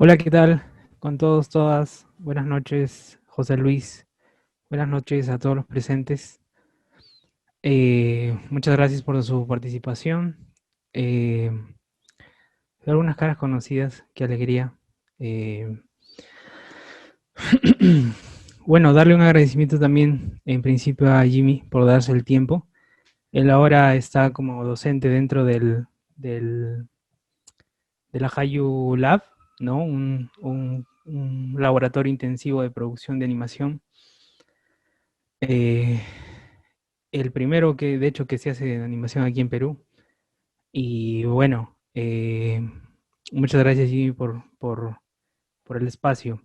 Hola, ¿qué tal? Con todos, todas. Buenas noches, José Luis. Buenas noches a todos los presentes. Muchas gracias por su participación. Eh, Algunas caras conocidas, qué alegría. Eh, bueno, darle un agradecimiento también, en principio, a Jimmy por darse el tiempo. Él ahora está como docente dentro de la Hayu Lab, ¿no? Un laboratorio intensivo de producción de animación. Eh, el primero que, de hecho, que se hace de animación aquí en Perú. Y bueno, muchas gracias, Jimmy, por el espacio.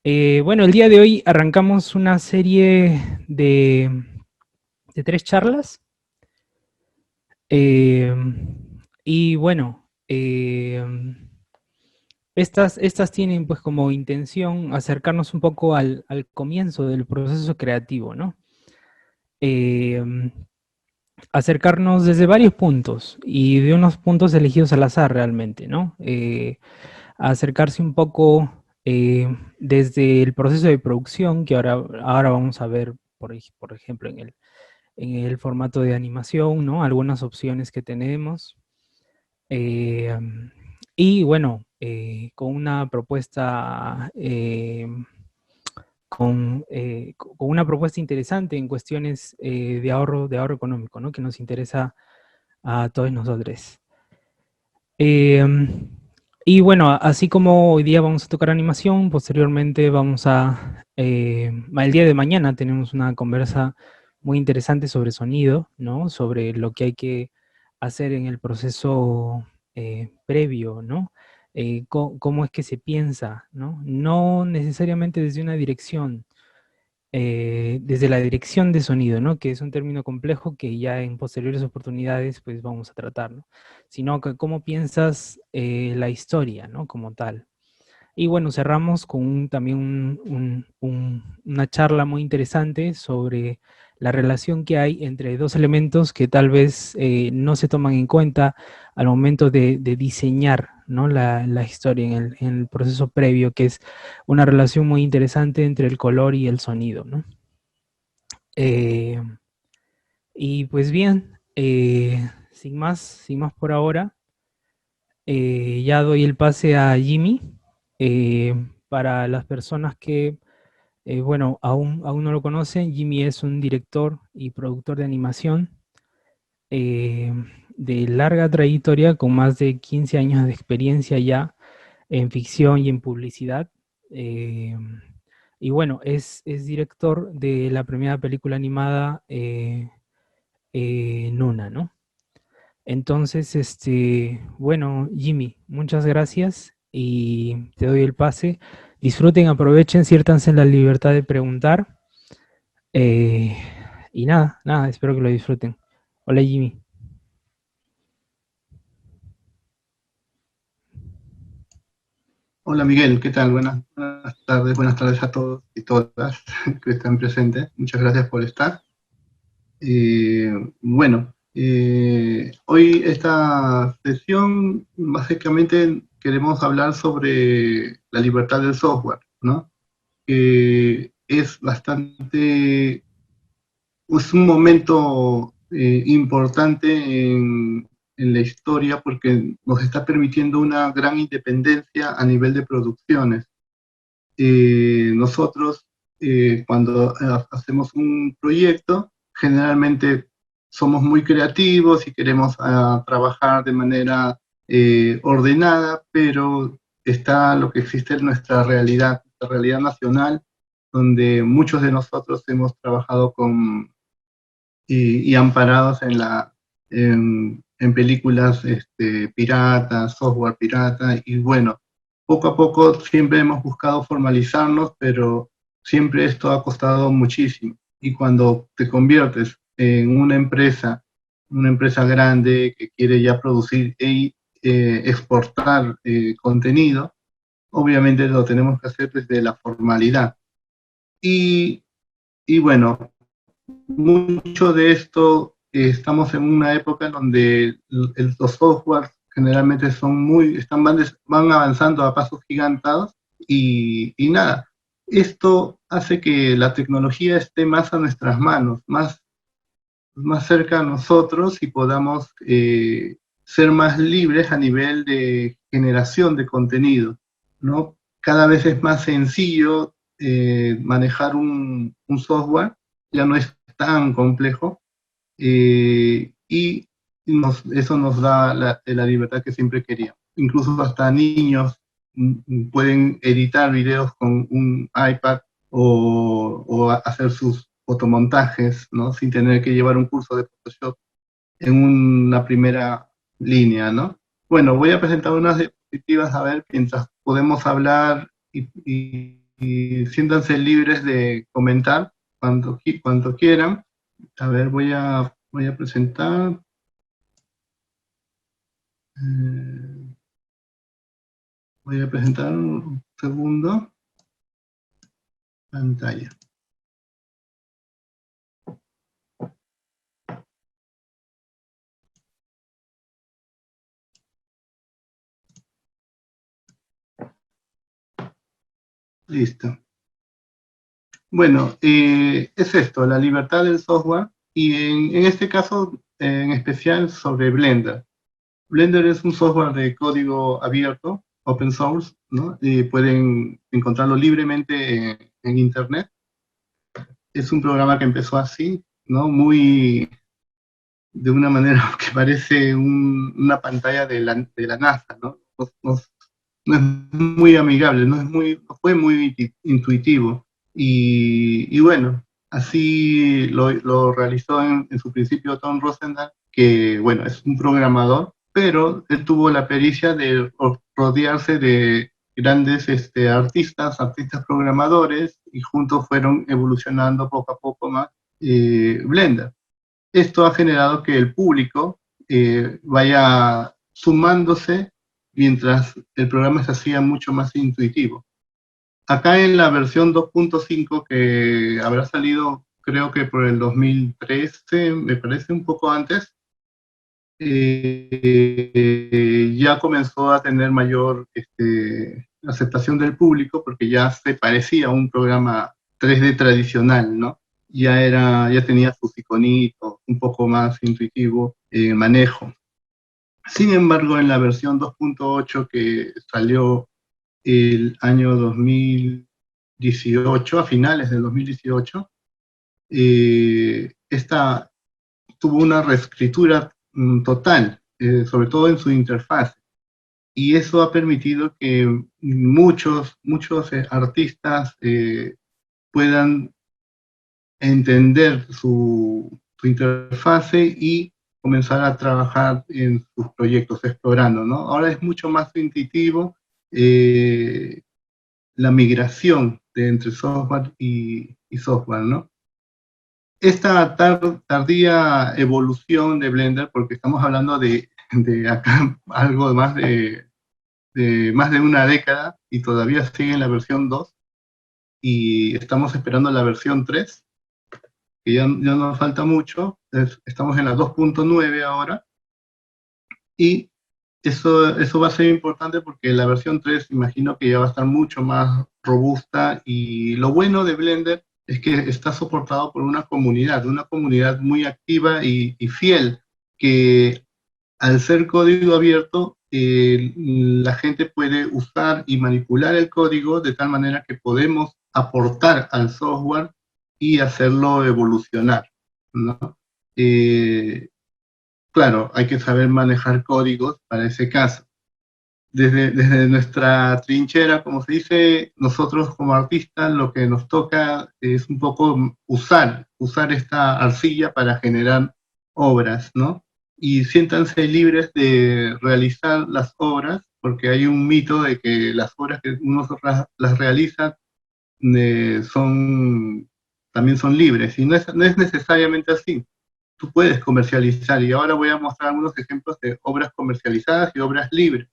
Bueno, el día de hoy arrancamos una serie de tres charlas. eh, y bueno, estas tienen pues como intención acercarnos un poco al comienzo del proceso creativo, ¿no? Eh, Acercarnos desde varios puntos y de unos puntos elegidos al azar realmente, ¿no? Acercarse un poco desde el proceso de producción, que ahora vamos a ver, por ejemplo, en el formato de animación, ¿no? Algunas opciones que tenemos. Eh, y bueno, con una propuesta con una propuesta interesante en cuestiones de ahorro económico, ¿no? Que nos interesa a todos nosotros. Eh, y bueno, así como hoy día vamos a tocar animación, posteriormente el día de mañana tenemos una conversa muy interesante sobre sonido, ¿no? Sobre lo que hay que hacer en el proceso previo, ¿no? Cómo es que se piensa, ¿no? No necesariamente desde una dirección, desde la dirección de sonido, ¿no? Que es un término complejo que ya en posteriores oportunidades pues vamos a tratar, ¿no? Sino que cómo piensas la historia, ¿no? Como tal. Y bueno, cerramos con también una charla muy interesante sobre la relación que hay entre dos elementos que tal vez no se toman en cuenta al momento de diseñar, ¿no? La historia en el proceso previo, que es una relación muy interesante entre el color y el sonido, ¿no? Eh, y pues bien, sin más por ahora, ya doy el pase a Jimmy. Para las personas que, bueno, aún no lo conocen, Jimmy es un director y productor de animación eh, de larga trayectoria, con más de 15 años de experiencia ya en ficción y en publicidad. Eh, y bueno, es director de la primera película animada Nuna, ¿no? Entonces, bueno, Jimmy, muchas gracias y te doy el pase. Disfruten, aprovechen, siértanse en la libertad de preguntar. eh, y nada, espero que lo disfruten. Hola, Jimmy. Hola Miguel, ¿qué tal? Buenas tardes a todos y todas que están presentes. Muchas gracias por estar. Eh, Hoy esta sesión básicamente queremos hablar sobre la libertad del software, ¿no? Que es es un momento importante en la historia porque nos está permitiendo una gran independencia a nivel de producciones. Nosotros, cuando hacemos un proyecto, generalmente somos muy creativos y queremos trabajar de manera ordenada, pero está lo que existe en nuestra realidad nacional, donde muchos de nosotros hemos trabajado y amparados en películas piratas, software pirata, y bueno, poco a poco siempre hemos buscado formalizarnos, pero siempre esto ha costado muchísimo. Y cuando te conviertes en una empresa grande que quiere ya producir y exportar contenido, obviamente lo tenemos que hacer desde la formalidad. Y, y bueno, mucho de esto, estamos en una época en donde los softwares generalmente van avanzando a pasos gigantados y nada, esto hace que la tecnología esté más a nuestras manos, más cerca a nosotros y podamos ser más libres a nivel de generación de contenido, ¿no? Cada vez es más sencillo manejar un software, ya no es tan complejo, y eso nos da la libertad que siempre queríamos. Incluso hasta niños pueden editar videos con un iPad o hacer sus fotomontajes, ¿no? Sin tener que llevar un curso de Photoshop en una primera línea, ¿no? Bueno, voy a presentar unas diapositivas, a ver, mientras podemos hablar y siéntanse libres de comentar cuando quieran. A ver, voy a presentar. eh, Voy a presentar un segundo. Pantalla. Listo. Bueno, es esto, la libertad del software, y en este caso en especial sobre Blender. Blender es un software de código abierto, open source, ¿no? Y pueden encontrarlo libremente en Internet. Es un programa que empezó así, ¿no? De una manera que parece una pantalla de la NASA, ¿no? No es muy amigable, no fue muy intuitivo. Y bueno, así lo realizó en su principio Tom Rosenthal, que bueno, es un programador, pero él tuvo la pericia de rodearse de grandes artistas programadores, y juntos fueron evolucionando poco a poco más Blender. Esto ha generado que el público vaya sumándose mientras el programa se hacía mucho más intuitivo. Acá en la versión 2.5, que habrá salido creo que por el 2013, me parece un poco antes, ya comenzó a tener mayor aceptación del público, porque ya se parecía a un programa 3D tradicional, ¿no? Ya tenía sus iconitos, un poco más intuitivo manejo. Sin embargo, en la versión 2.8 que salió el año 2018, a finales del 2018, esta tuvo una reescritura total, sobre todo en su interfaz. Y eso ha permitido que muchos artistas puedan entender su interfase y comenzar a trabajar en sus proyectos explorando, ¿no? Ahora es mucho más intuitivo la migración entre software y software, ¿no? Esta tardía evolución de Blender, porque estamos hablando de acá algo de más de una década, y todavía sigue en la versión 2, y estamos esperando la versión 3, que ya no falta mucho, estamos en la 2.9 ahora, y eso va a ser importante porque la versión 3 imagino que ya va a estar mucho más robusta, y lo bueno de Blender es que está soportado por una comunidad muy activa y fiel, que al ser código abierto, la gente puede usar y manipular el código de tal manera que podemos aportar al software y hacerlo evolucionar, ¿no? Eh, claro, hay que saber manejar códigos para ese caso. Desde nuestra trinchera, como se dice, nosotros como artistas lo que nos toca es un poco usar esta arcilla para generar obras, ¿no? Y siéntanse libres de realizar las obras, porque hay un mito de que las obras que uno las realiza también son libres, y no es necesariamente así. Tú puedes comercializar, y ahora voy a mostrar algunos ejemplos de obras comercializadas y obras libres,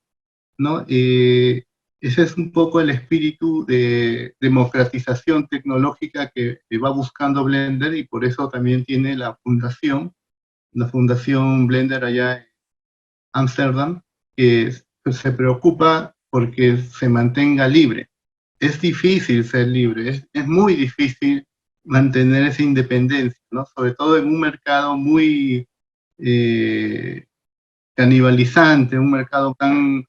¿no? Ese es un poco el espíritu de democratización tecnológica que va buscando Blender, y por eso también tiene la fundación Blender allá en Ámsterdam, que se preocupa porque se mantenga libre. Es difícil ser libre, es muy difícil mantener esa independencia, ¿no? Sobre todo en un mercado muy canibalizante, un mercado tan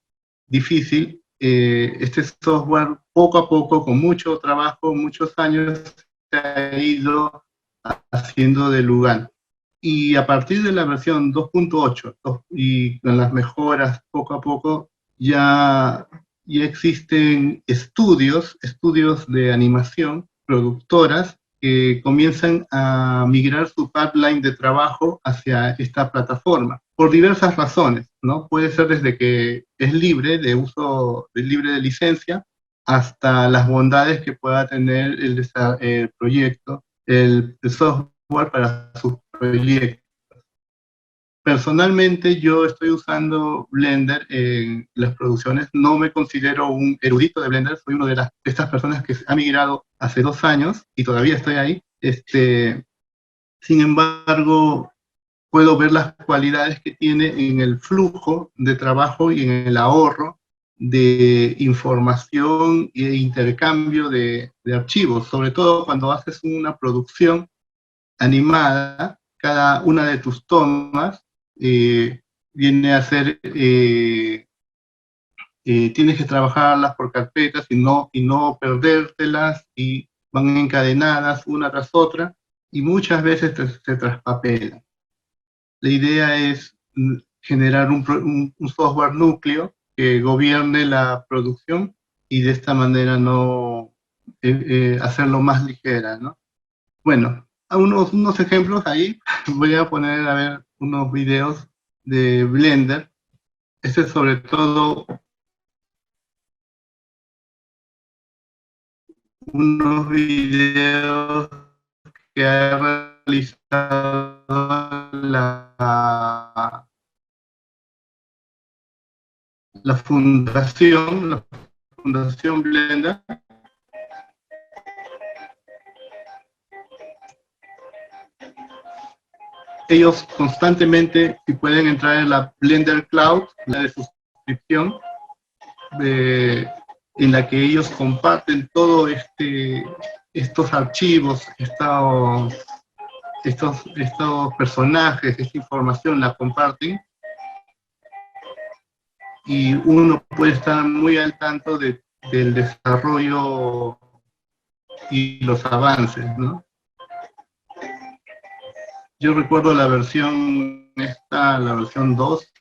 difícil. Este software poco a poco, con mucho trabajo, muchos años, se ha ido haciendo de lugar. Y a partir de la versión 2.8 y con las mejoras poco a poco, ya existen estudios de animación, productoras, que comienzan a migrar su pipeline de trabajo hacia esta plataforma, por diversas razones, ¿no? Puede ser desde que es libre de uso, libre de licencia, hasta las bondades que pueda tener el proyecto, el software para sus proyectos. Personalmente yo estoy usando Blender en las producciones, no me considero un erudito de Blender, soy una de estas personas que ha migrado hace 2 años y todavía estoy ahí. Sin embargo, puedo ver las cualidades que tiene en el flujo de trabajo y en el ahorro de información e intercambio de archivos, sobre todo cuando haces una producción animada. Cada una de tus tomas viene a ser, tienes que trabajarlas por carpetas y no perdértelas, y van encadenadas una tras otra, y muchas veces se traspapelan. La idea es generar un software núcleo que gobierne la producción y de esta manera no hacerlo más ligera, ¿no? Bueno, unos ejemplos ahí. Voy a poner a ver unos videos de Blender. Este es sobre todo unos videos que ha realizado la Fundación Blender. Ellos constantemente, si pueden entrar en la Blender Cloud, la de suscripción, en la que ellos comparten todo estos archivos, estos personajes, esta información la comparten, y uno puede estar muy al tanto del desarrollo y los avances, ¿no? Yo recuerdo la versión la versión 2,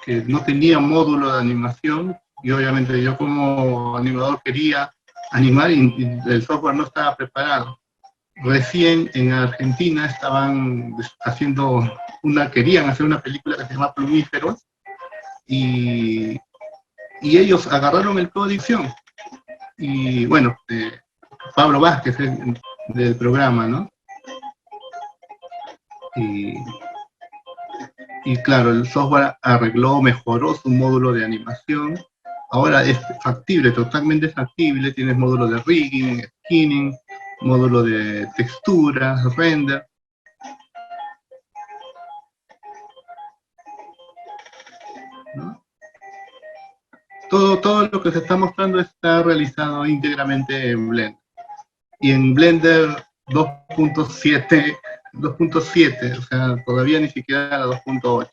que no tenía módulo de animación, y obviamente yo como animador quería animar y el software no estaba preparado. Recién en Argentina querían hacer una película que se llama Plumíferos, y ellos agarraron el código de edición, y bueno, Pablo Vázquez del programa, ¿no? Y claro, el software arregló, mejoró su módulo de animación. Ahora es factible, totalmente factible. Tienes módulo de rigging, skinning, módulo de texturas, render. ¿No? Todo lo que se está mostrando está realizado íntegramente en Blender. Y en Blender 2.7, o sea, todavía ni siquiera la 2.8.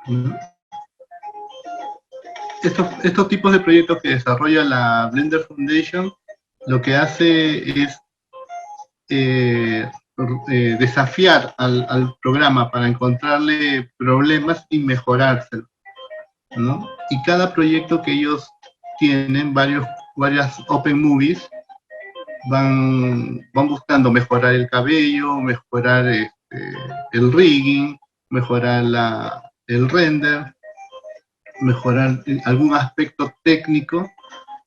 ¿No? Estos tipos de proyectos que desarrolla la Blender Foundation, lo que hace es desafiar al programa para encontrarle problemas y mejorárselo, ¿no? Y cada proyecto que ellos tienen, varias Open Movies, van buscando mejorar el cabello, mejorar el rigging, mejorar el render, mejorar algún aspecto técnico,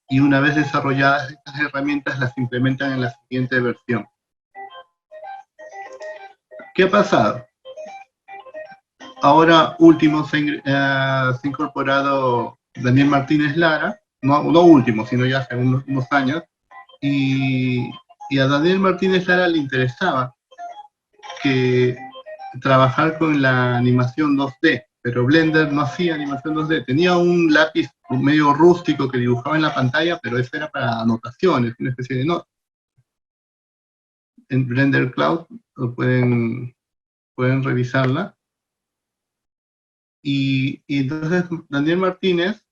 y una vez desarrolladas estas herramientas las implementan en la siguiente versión. ¿Qué ha pasado? Ahora último se ha incorporado Daniel Martínez Lara, no último, sino ya hace unos años, y a Daniel Martínez Lara le interesaba trabajar con la animación 2D, pero Blender no hacía animación 2D. Tenía un lápiz medio rústico que dibujaba en la pantalla, pero eso era para anotaciones, una especie de nota. En Blender Cloud pueden revisarla. Y entonces Daniel Martínez,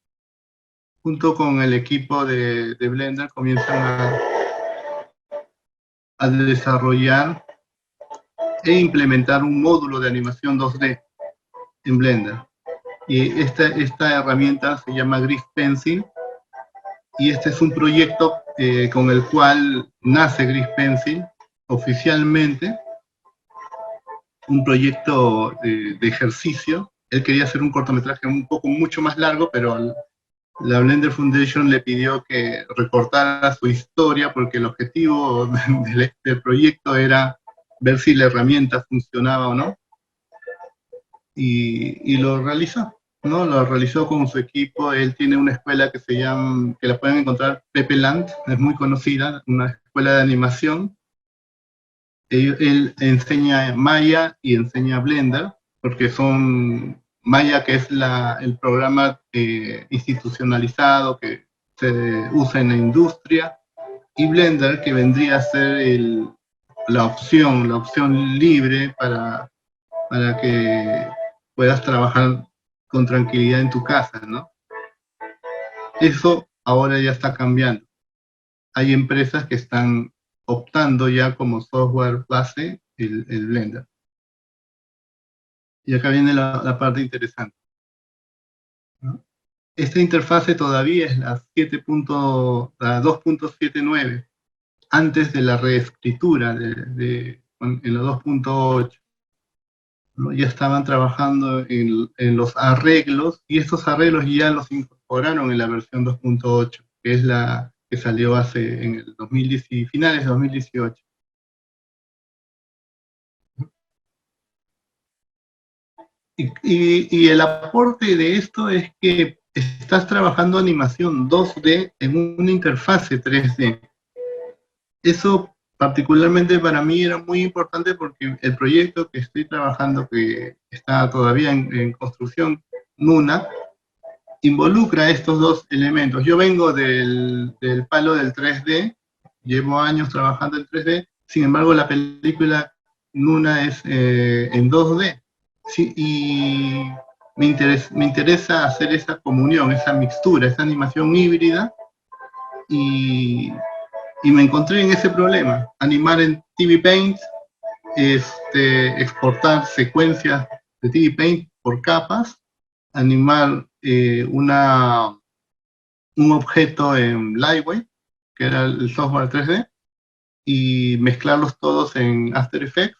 junto con el equipo de Blender, comienzan a desarrollar e implementar un módulo de animación 2D en Blender. Y esta herramienta se llama Grease Pencil, y este es un proyecto con el cual nace Grease Pencil oficialmente, un proyecto de ejercicio. Él quería hacer un cortometraje mucho más largo, pero la Blender Foundation le pidió que recortara su historia porque el objetivo del proyecto era ver si la herramienta funcionaba o no, y lo realizó, ¿no? Lo realizó con su equipo. Él tiene una escuela que la pueden encontrar, Pepe Land, es muy conocida, una escuela de animación. Él enseña Maya y enseña Blender, porque son Maya, que es el programa institucionalizado que se usa en la industria, y Blender, que vendría a ser la opción libre para que puedas trabajar con tranquilidad en tu casa, ¿no? Eso ahora ya está cambiando. Hay empresas que están optando ya como software base el Blender. Y acá viene la parte interesante, ¿no? Esta interfase todavía es la 2.79, antes de la reescritura en la 2.8. ¿No? Ya estaban trabajando en los arreglos, y estos arreglos ya los incorporaron en la versión 2.8, que es la que salió en el finales de 2018. Y el aporte de esto es que estás trabajando animación 2D en una interfase 3D. Eso particularmente para mí era muy importante porque el proyecto que estoy trabajando, que está todavía en construcción, Nuna, involucra estos dos elementos. Yo vengo del palo del 3D, llevo años trabajando en 3D, sin embargo la película Nuna es en 2D. Sí, y me interesa hacer esa comunión, esa mixtura, esa animación híbrida, y, y me encontré en ese problema: animar en TV Paint, exportar secuencias de TV Paint por capas, animar un objeto en Lightweight, que era el software 3D, y mezclarlos todos en After Effects,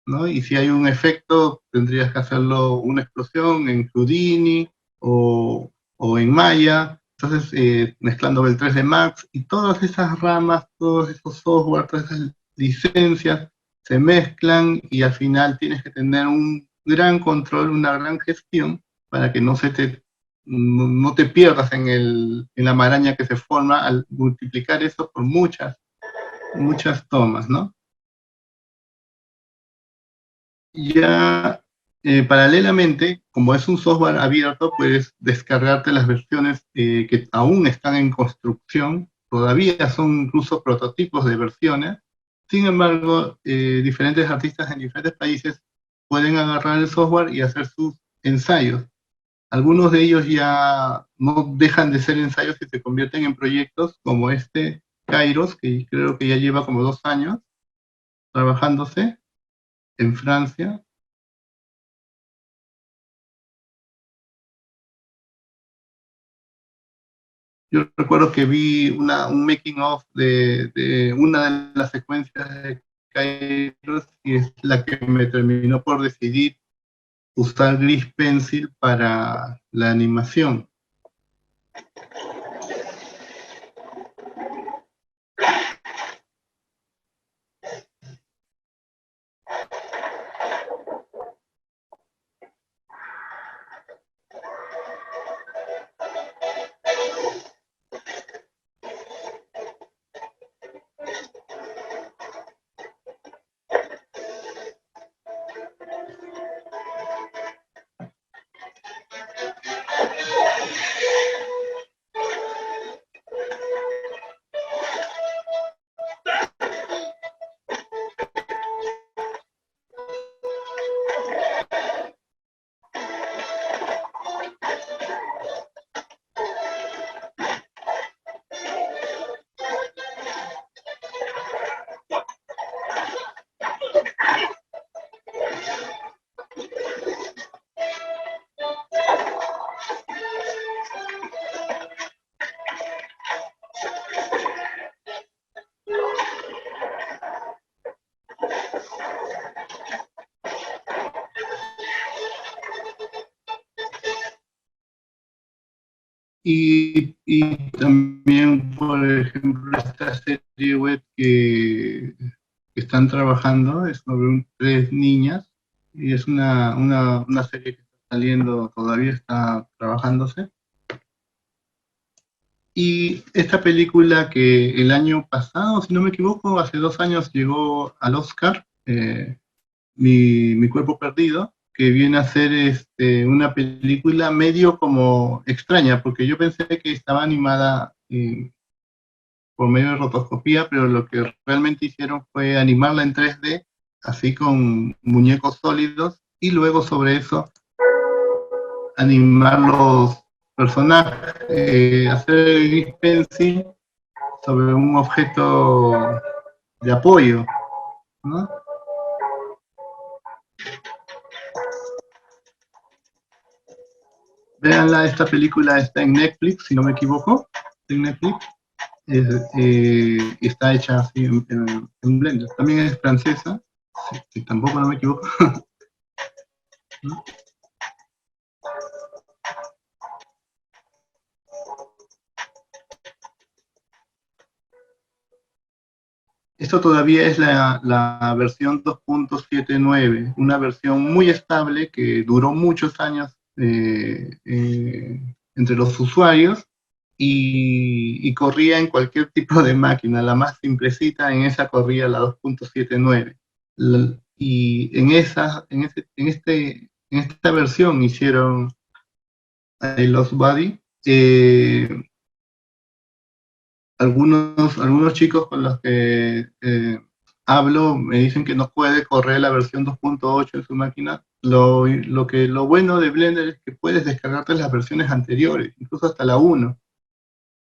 ¿no? Y si hay un efecto, tendrías que hacerlo una explosión en Houdini o en Maya. Entonces, mezclando el 3D Max y todas esas ramas, todos esos software, todas esas licencias se mezclan, y al final tienes que tener un gran control, una gran gestión para que no te pierdas en la maraña que se forma al multiplicar eso por muchas tomas, ¿no? Ya paralelamente, como es un software abierto, puedes descargarte las versiones que aún están en construcción, todavía son incluso prototipos de versiones. Sin embargo, diferentes artistas en diferentes países pueden agarrar el software y hacer sus ensayos. Algunos de ellos ya no dejan de ser ensayos y se convierten en proyectos, como Kairos, que creo que ya lleva como 2 años trabajándose en Francia. Yo recuerdo que vi un making of de una de las secuencias de Kairos, y es la que me terminó por decidir usar Grease Pencil para la animación. Y también, por ejemplo, esta serie web que están trabajando es sobre tres niñas, y es una serie que está saliendo, todavía está trabajándose. Y esta película que el año pasado, si no me equivoco, hace 2 años llegó al Oscar, mi cuerpo perdido, que viene a ser una película medio como extraña, porque yo pensé que estaba animada por medio de rotoscopía, pero lo que realmente hicieron fue animarla en 3D, así con muñecos sólidos, y luego sobre eso animar los personajes, hacer el gris pencil sobre un objeto de apoyo, ¿no? Véanla, esta película está en Netflix, si no me equivoco, en Netflix. Está hecha así en Blender. También es francesa, si tampoco no me equivoco. ¿No? Esto todavía es la versión 2.79, una versión muy estable que duró muchos años entre los usuarios y corría en cualquier tipo de máquina. La más simplecita, en esa corría la 2.79. Y en esta versión hicieron I Lost Body. Algunos chicos con los que hablo me dicen que no puede correr la versión 2.8 en su máquina. Lo bueno de Blender es que puedes descargarte las versiones anteriores, incluso hasta la 1.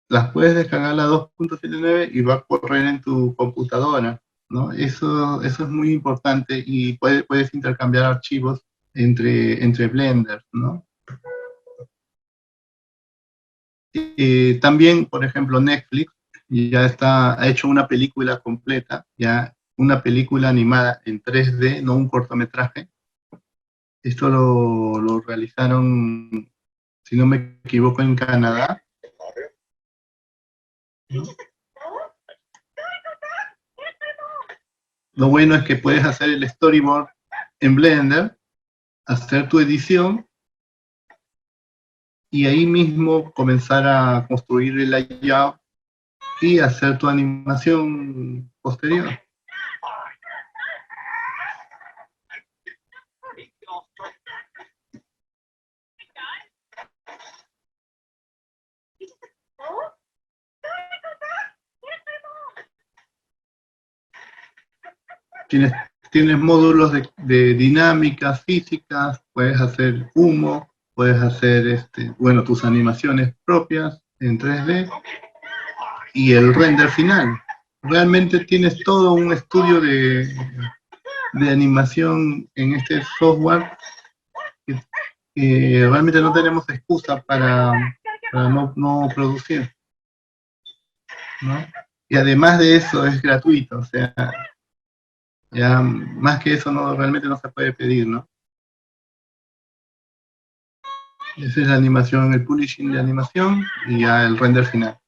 Las puedes descargar la 2.79 y va a correr en tu computadora, ¿no? Eso es muy importante, y puedes intercambiar archivos entre Blender, ¿no? También, por ejemplo, Netflix ha hecho una película completa, ya una película animada en 3D, no un cortometraje. Esto lo realizaron, si no me equivoco, en Canadá. Lo bueno es que puedes hacer el storyboard en Blender, hacer tu edición y ahí mismo comenzar a construir el layout y hacer tu animación posterior. Tienes, tienes módulos de dinámicas, físicas, puedes hacer humo, puedes hacer bueno, tus animaciones propias en 3D y el render final. Realmente tienes todo un estudio de animación en este software que realmente no tenemos excusa para no producir, ¿no? Y además de eso es gratuito, o sea, ya más que eso realmente no se puede pedir, ¿no? Esa es la animación, el publishing de animación y ya el render final.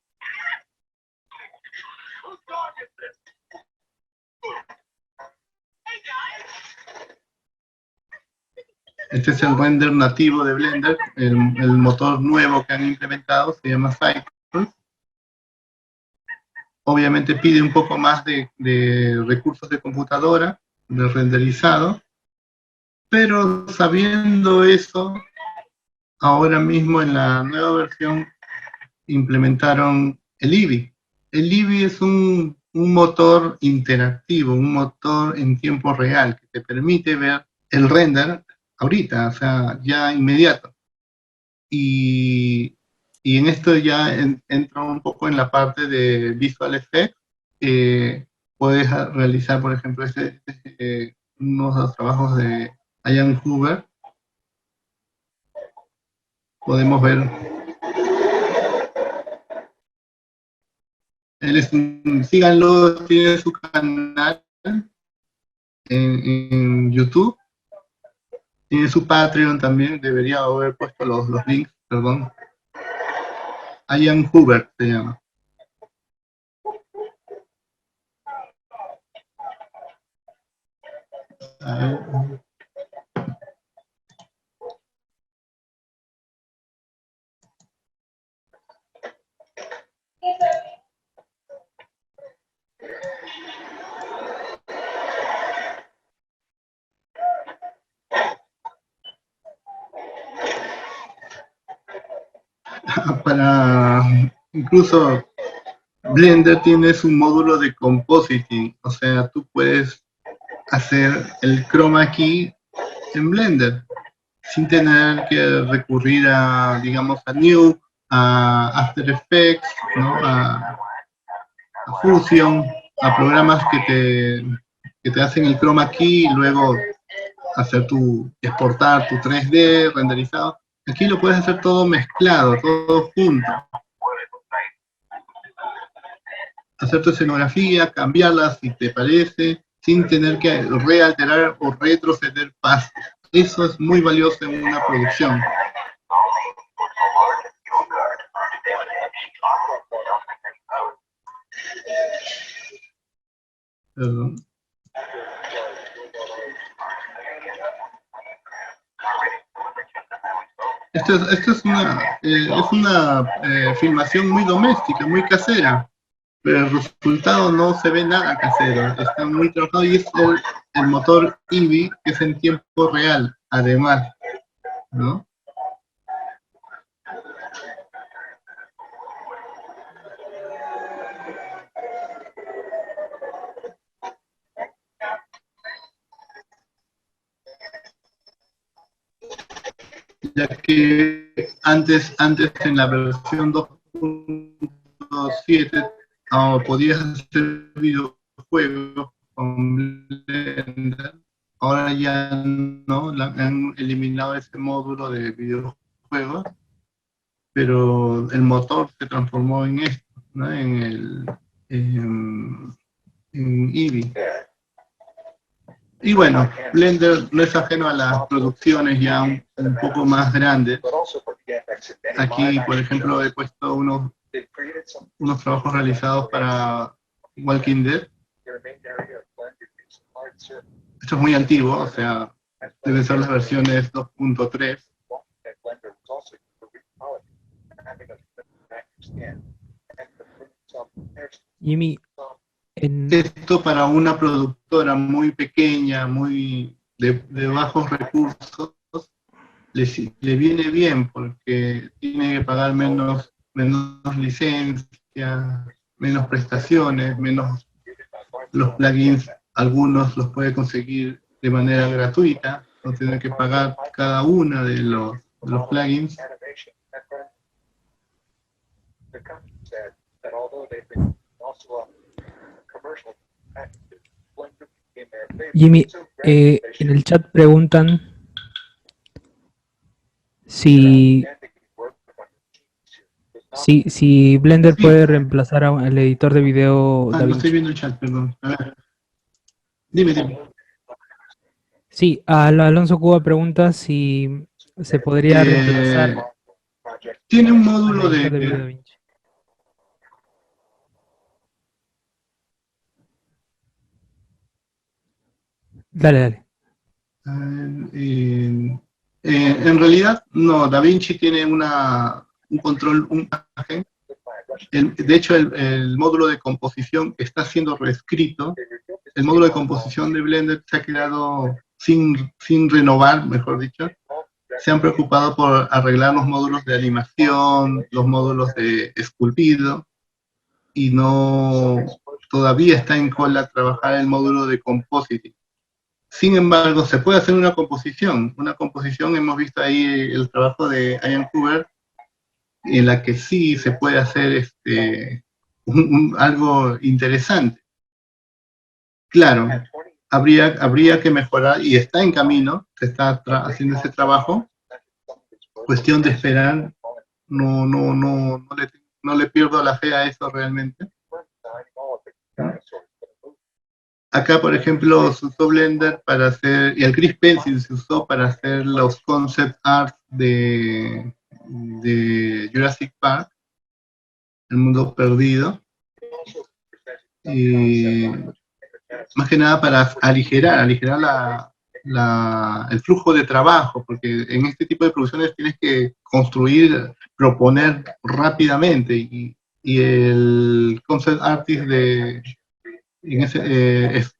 Este es el render nativo de Blender, el motor nuevo que han implementado, se llama Cycles. Obviamente pide un poco más de recursos de computadora, de renderizado, pero sabiendo eso, ahora mismo en la nueva versión implementaron el Eevee. El Eevee es un motor interactivo, un motor en tiempo real que te permite ver el render ahorita, o sea, ya inmediato. Y, y en esto ya entra un poco en la parte de Visual Effects. Puedes realizar, por ejemplo, unos de los trabajos de Ian Hoover. Podemos ver, síganlo, tiene su canal en YouTube, tiene su Patreon también, debería haber puesto los links, perdón. Ian Hubert se llama. A ver. Para incluso Blender tiene su módulo de compositing, o sea, tú puedes hacer el chroma key en Blender sin tener que recurrir a, digamos, a Nuke, a After Effects, ¿no? A Fusion, a programas que te hacen el chroma key y luego hacer exportar tu 3D renderizado. Aquí lo puedes hacer todo mezclado, todo junto. Hacer tu escenografía, cambiarla si te parece, sin tener que realterar o retroceder pasos. Eso es muy valioso en una producción. Perdón. Esto es una filmación muy doméstica, muy casera, pero el resultado no se ve nada casero, está muy trabajado y es el motor Eevee que es en tiempo real, además, ¿no? Ya que antes en la versión 2.7 podías hacer videojuegos con Blender, ahora ya no, han eliminado ese módulo de videojuegos, pero el motor se transformó en esto, ¿no? En Eevee. Y bueno, Blender no es ajeno a las producciones ya un poco más grandes. Aquí, por ejemplo, he puesto unos trabajos realizados para Walking Dead. Esto es muy antiguo, o sea, deben ser las versiones 2.3. Jimmy, esto para una productora muy pequeña, muy de bajos recursos, le viene bien porque tiene que pagar menos licencias, menos prestaciones, menos los plugins, algunos los puede conseguir de manera gratuita, no tiene que pagar cada una de los plugins. Jimmy, en el chat preguntan si Blender puede reemplazar al editor de video DaVinci. No estoy viendo el chat, perdón. A ver. Dime. Sí, Alonso Cuba pregunta si se podría reemplazar. Tiene un módulo de video DaVinci. Dale. En realidad, no, DaVinci tiene un control, un imagen. De hecho, el módulo de composición está siendo reescrito. El módulo de composición de Blender se ha quedado sin renovar, mejor dicho. Se han preocupado por arreglar los módulos de animación, los módulos de esculpido, y todavía está en cola trabajar el módulo de compositing. Sin embargo, se puede hacer una composición. Hemos visto ahí el trabajo de Ian Hubert, en la que sí se puede hacer algo interesante. Claro, habría que mejorar, y está en camino, se está haciendo ese trabajo. Cuestión de esperar, no le pierdo la fe a eso realmente. Acá, por ejemplo, se usó Blender para hacer, y el Chris Pencil se usó para hacer los concept art de Jurassic Park, el mundo perdido, y más que nada para aligerar el flujo de trabajo, porque en este tipo de producciones tienes que construir, proponer rápidamente, y el concept artist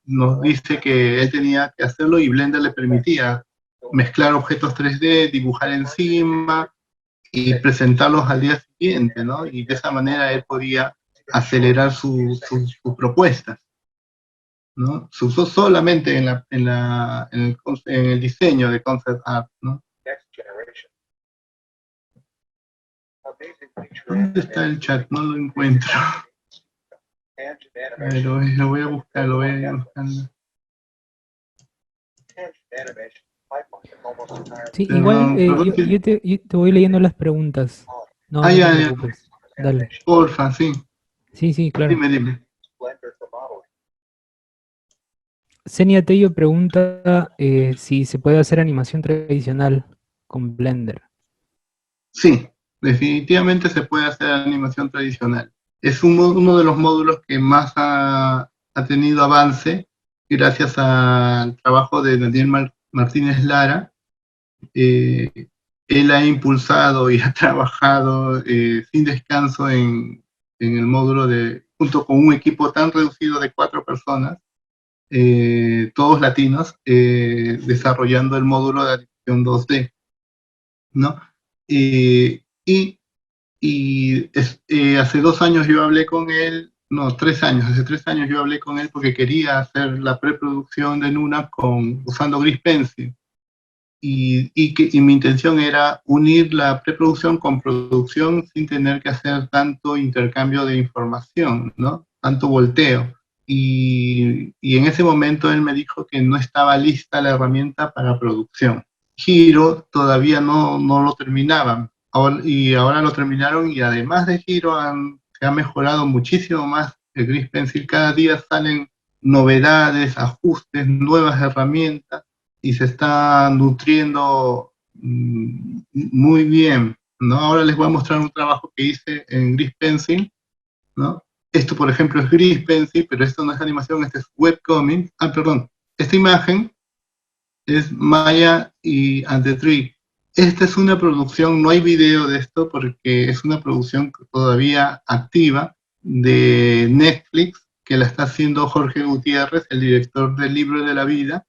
nos dice que él tenía que hacerlo y Blender le permitía mezclar objetos 3D, dibujar encima y presentarlos al día siguiente, ¿no? Y de esa manera él podía acelerar sus propuestas, ¿no? Se usó solamente en el diseño de concept art, ¿no? ¿Dónde está el chat? No lo encuentro. A ver, lo voy a buscar, lo voy a ir buscando. Sí, igual Perdón, perdón. yo te voy leyendo las preguntas. No, no te Ya, preocupes. Dale. porfa, sí. Sí, sí, claro. Dime. Senia Tello pregunta si se puede hacer animación tradicional con Blender. Sí, definitivamente se puede hacer animación tradicional. Es uno de los módulos que más ha tenido avance gracias al trabajo de Daniel Martínez Lara. Él ha impulsado y ha trabajado sin descanso en el módulo junto con un equipo tan reducido de 4 personas, todos latinos, desarrollando el módulo de animación 2D, ¿no? Hace 2 años yo hablé con él, no, 3 años, hace 3 años yo hablé con él porque quería hacer la preproducción de Nuna usando Grease Pencil. Y mi intención era unir la preproducción con producción sin tener que hacer tanto intercambio de información, ¿no? Tanto volteo. Y en ese momento él me dijo que no estaba lista la herramienta para producción. Giro todavía no lo terminaban. Y ahora lo terminaron, y además de Giro se ha mejorado muchísimo más el Grease Pencil. Cada día salen novedades, ajustes, nuevas herramientas, y se está nutriendo muy bien, ¿no? Ahora les voy a mostrar un trabajo que hice en Grease Pencil, ¿no? Esto, por ejemplo, es Grease Pencil, pero esto no es animación, este es webcomic. Perdón, esta imagen es Maya and the Tree. Esta es una producción, no hay video de esto porque es una producción todavía activa de Netflix, que la está haciendo Jorge Gutiérrez, el director del Libro de la Vida.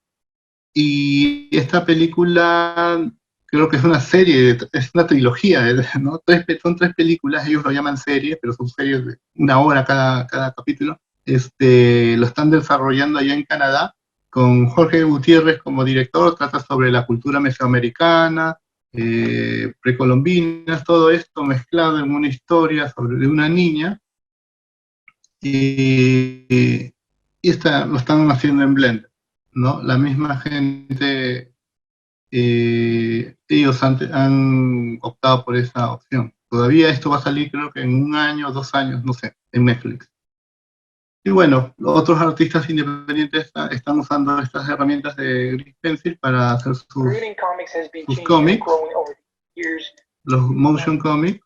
Y esta película creo que es una serie, es una trilogía, ¿no? Son 3 películas, ellos lo llaman serie, pero son series de 1 hora cada capítulo. Lo están desarrollando allá en Canadá, con Jorge Gutiérrez como director. Trata sobre la cultura mesoamericana, precolombinas, todo esto mezclado en una historia de una niña. Y lo están haciendo en Blender, ¿no? La misma gente, ellos han optado por esa opción. Todavía esto va a salir, creo que en 1 año, 2 años, no sé, en Netflix. Y bueno, los otros artistas independientes están usando estas herramientas de Grease Pencil para hacer sus cómics, los motion comics,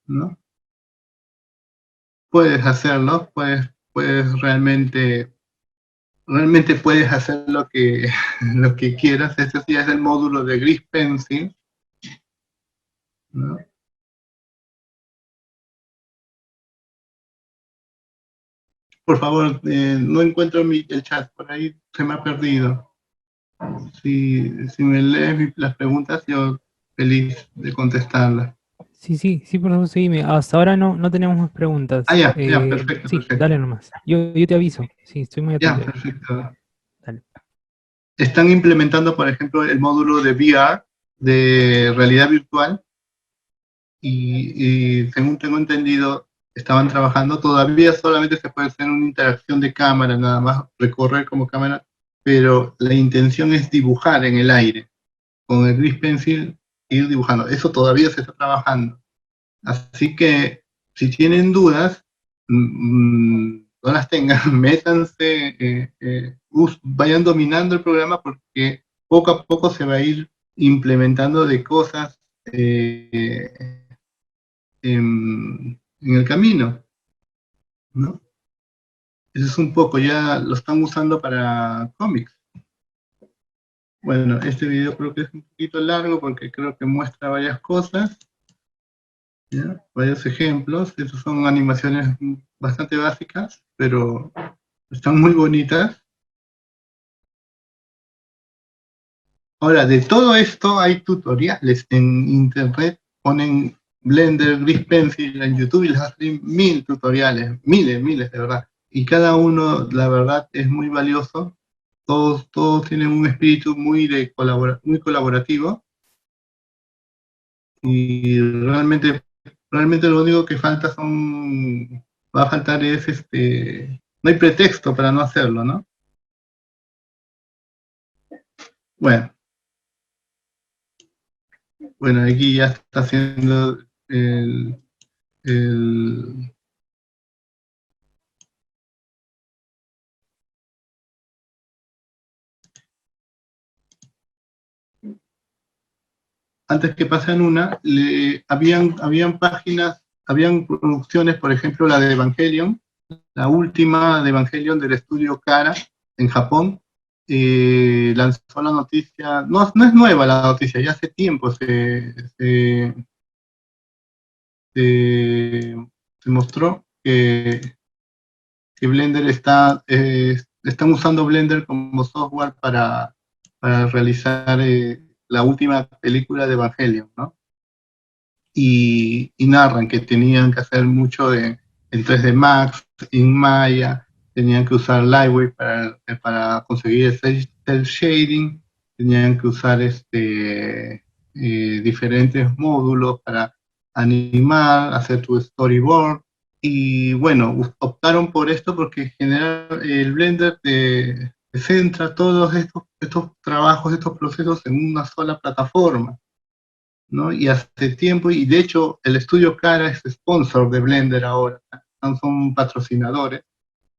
¿no? Puedes hacerlo, puedes realmente puedes hacer lo que quieras. Este sí es el módulo de Grease Pencil, ¿no? Por favor, no encuentro el chat, por ahí se me ha perdido. Si me lees las preguntas, yo feliz de contestarlas. Sí, por favor, seguime. Hasta ahora no tenemos más preguntas. Ya, perfecto, Sí, dale nomás. Yo te aviso. Sí, estoy muy Ya, atento. perfecto. Dale. Están implementando, por ejemplo, el módulo de VR, de realidad virtual, y según tengo entendido, estaban trabajando. Todavía solamente se puede hacer una interacción de cámara, nada más recorrer como cámara, pero la intención es dibujar en el aire, con el Grease Pencil, ir dibujando. Eso todavía se está trabajando. Así que si tienen dudas, no las tengan, métanse, vayan dominando el programa, porque poco a poco se va a ir implementando de cosas en el camino, ¿no? Eso es un poco, ya lo están usando para cómics. Bueno, este video creo que es un poquito largo porque creo que muestra varias cosas, ¿ya? Varios ejemplos. Estas son animaciones bastante básicas, pero están muy bonitas. Ahora, de todo esto hay tutoriales en internet, ponen Blender, Grease Pencil en YouTube y les hacen 1000 tutoriales, miles de verdad. Y cada uno, la verdad, es muy valioso. Todos tienen un espíritu muy colaborativo y realmente lo único que va a faltar es no hay pretexto para no hacerlo, ¿no? Bueno, bueno, aquí ya está haciendo el antes que pasen una, habían páginas, habían producciones, por ejemplo, la de Evangelion, la última de Evangelion del estudio Kara en Japón, lanzó la noticia, no es nueva la noticia, ya hace tiempo se mostró que Blender están usando Blender como software para realizar la última película de Evangelion, ¿no? Y narran que tenían que hacer mucho en 3D Max, en Maya, tenían que usar Lightwave para conseguir el cel shading, tenían que usar diferentes módulos para animar, hacer tu storyboard, y bueno, optaron por esto porque en general el Blender te centra todos estos trabajos, estos procesos en una sola plataforma, ¿no? Y hace tiempo, y de hecho el estudio Kara es sponsor de Blender ahora, son patrocinadores,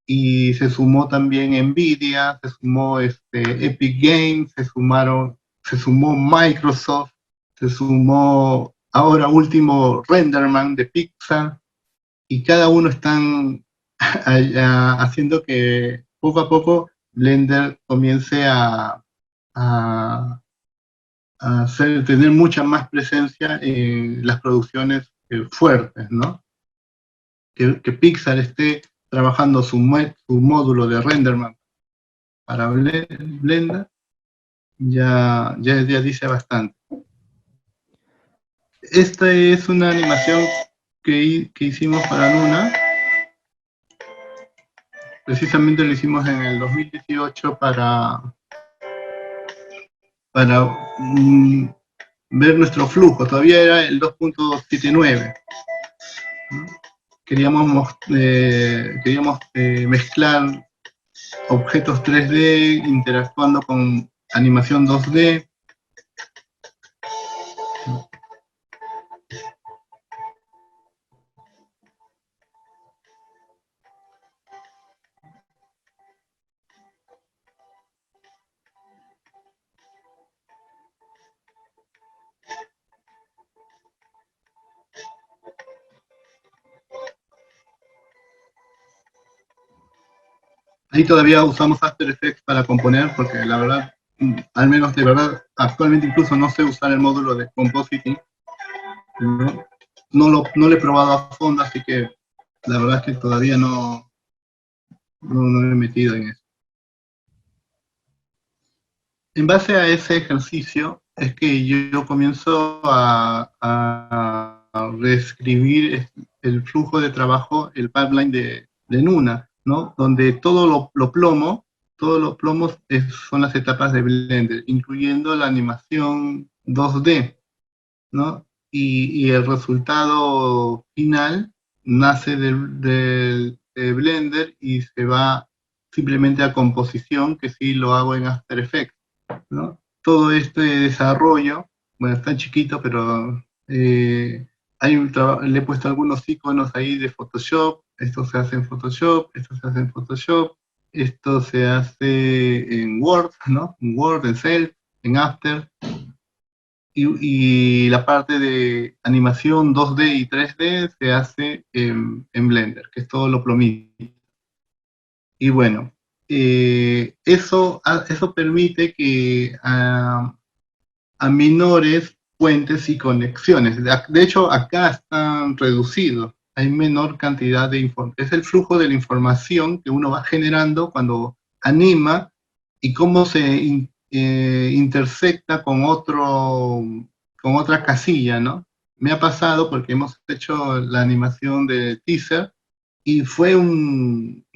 y se sumó también Nvidia, se sumó Epic Games, se sumó Microsoft, se sumó ahora último Renderman de Pixar, y cada uno están haciendo que poco a poco Blender comience a tener mucha más presencia en las producciones fuertes, ¿no? Que Pixar esté trabajando su módulo de renderman para Blender, ya dice bastante. Esta es una animación que hicimos para Luna. Precisamente lo hicimos en el 2018 para ver nuestro flujo. Todavía era el 2.79. Queríamos mezclar objetos 3D interactuando con animación 2D. Ahí todavía usamos After Effects para componer, porque la verdad, al menos de verdad, actualmente incluso no sé usar el módulo de compositing. No lo he probado a fondo, así que la verdad es que todavía no me he metido en eso. En base a ese ejercicio es que yo comienzo a reescribir el flujo de trabajo, el pipeline de Nuna, ¿no? Donde todos los plomos son las etapas de Blender, incluyendo la animación 2D, ¿no? Y el resultado final nace de Blender y se va simplemente a composición, que sí lo hago en After Effects, ¿no? Todo este desarrollo, bueno, está chiquito, pero le he puesto algunos iconos ahí de Photoshop. Esto se hace en Photoshop, esto se hace en Photoshop, esto se hace en Word, ¿no? En Word, en Excel, en After. y la parte de animación 2D y 3D se hace en Blender, que es todo lo plomito. Y bueno, eso permite que a menores puentes y conexiones. De hecho, acá están reducidos. Hay menor cantidad de información. Es el flujo de la información que uno va generando cuando anima y cómo se intersecta con otra casilla, ¿no? Me ha pasado porque hemos hecho la animación de teaser y fue un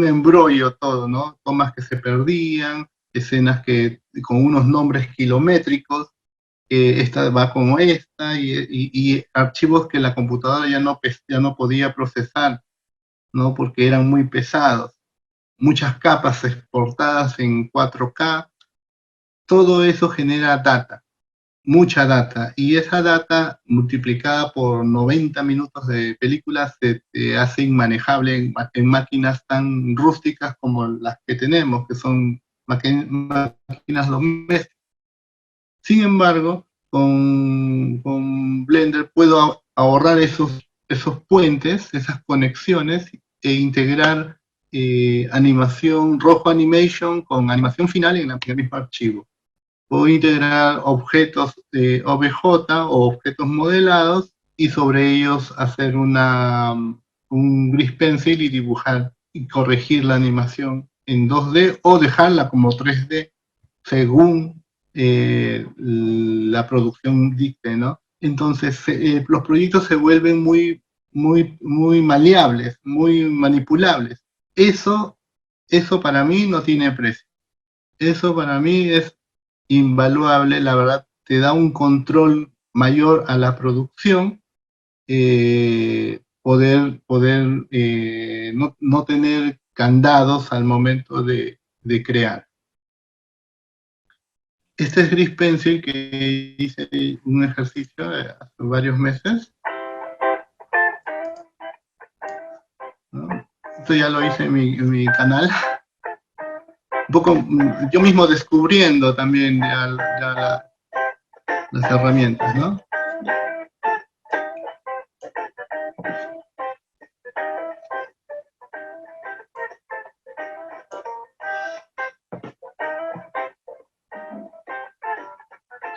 embrollo todo, ¿no? Tomas que se perdían, escenas que con unos nombres kilométricos, esta va como esta, y archivos que la computadora ya no podía procesar, ¿no? Porque eran muy pesados. Muchas capas exportadas en 4K, todo eso genera data, mucha data, y esa data multiplicada por 90 minutos de película se te hace inmanejable en máquinas tan rústicas como las que tenemos, que son máquinas domésticas. Sin embargo, con Blender puedo ahorrar esos puentes, esas conexiones, e integrar animación, rojo animation con animación final en el mismo archivo. Puedo integrar objetos de OBJ o objetos modelados y sobre ellos hacer un gris pencil y dibujar y corregir la animación en 2D o dejarla como 3D según la producción dicte, ¿no? Entonces, los proyectos se vuelven muy maleables, muy manipulables. Eso, eso para mí no tiene precio. Eso para mí es invaluable, la verdad, te da un control mayor a la producción, poder no tener candados al momento de crear. Este es Gris Pencil, que hice un ejercicio hace varios meses, ¿no? Esto ya lo hice en mi canal. Un poco yo mismo descubriendo también las herramientas, ¿no?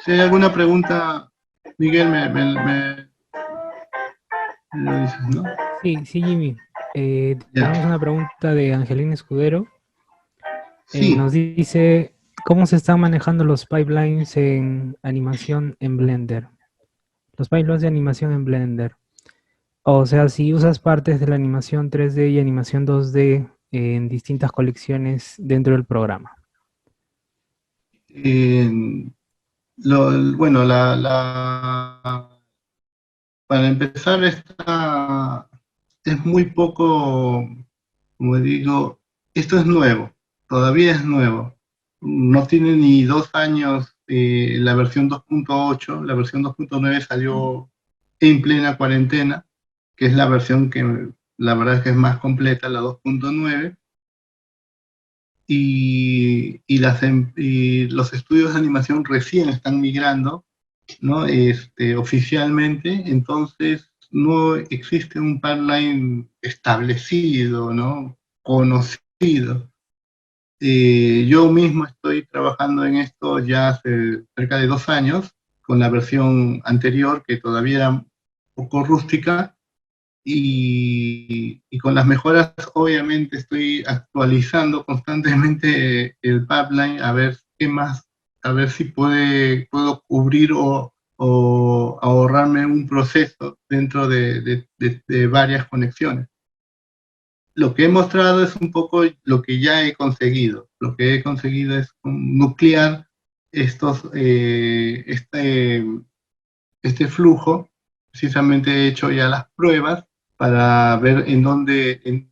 Si hay alguna pregunta, Miguel, me lo dices, ¿no? Sí, sí, Jimmy. Tenemos Ya. una pregunta de Angelina Escudero. Sí, Nos dice, ¿cómo se están manejando los pipelines en animación en Blender? Los pipelines de animación en Blender. O sea, si usas partes de la animación 3D y animación 2D en distintas colecciones dentro del programa. bueno, para empezar, es muy poco, como digo, esto es nuevo, todavía es nuevo. No tiene ni 2 años la versión 2.8, la versión 2.9 salió en plena cuarentena, que es la versión que la verdad es que es más completa, la 2.9, y los estudios de animación recién están migrando, ¿no? Oficialmente, entonces no existe un pipeline establecido, ¿no? Conocido. Yo mismo estoy trabajando en esto ya hace cerca de 2 años, con la versión anterior que todavía era un poco rústica, y con las mejoras obviamente estoy actualizando constantemente el pipeline a ver qué más, a ver si puedo cubrir o ahorrarme un proceso dentro de varias conexiones. Lo que he mostrado es un poco lo que ya he conseguido. Lo que he conseguido es nuclear estos, este flujo. Precisamente he hecho ya las pruebas para ver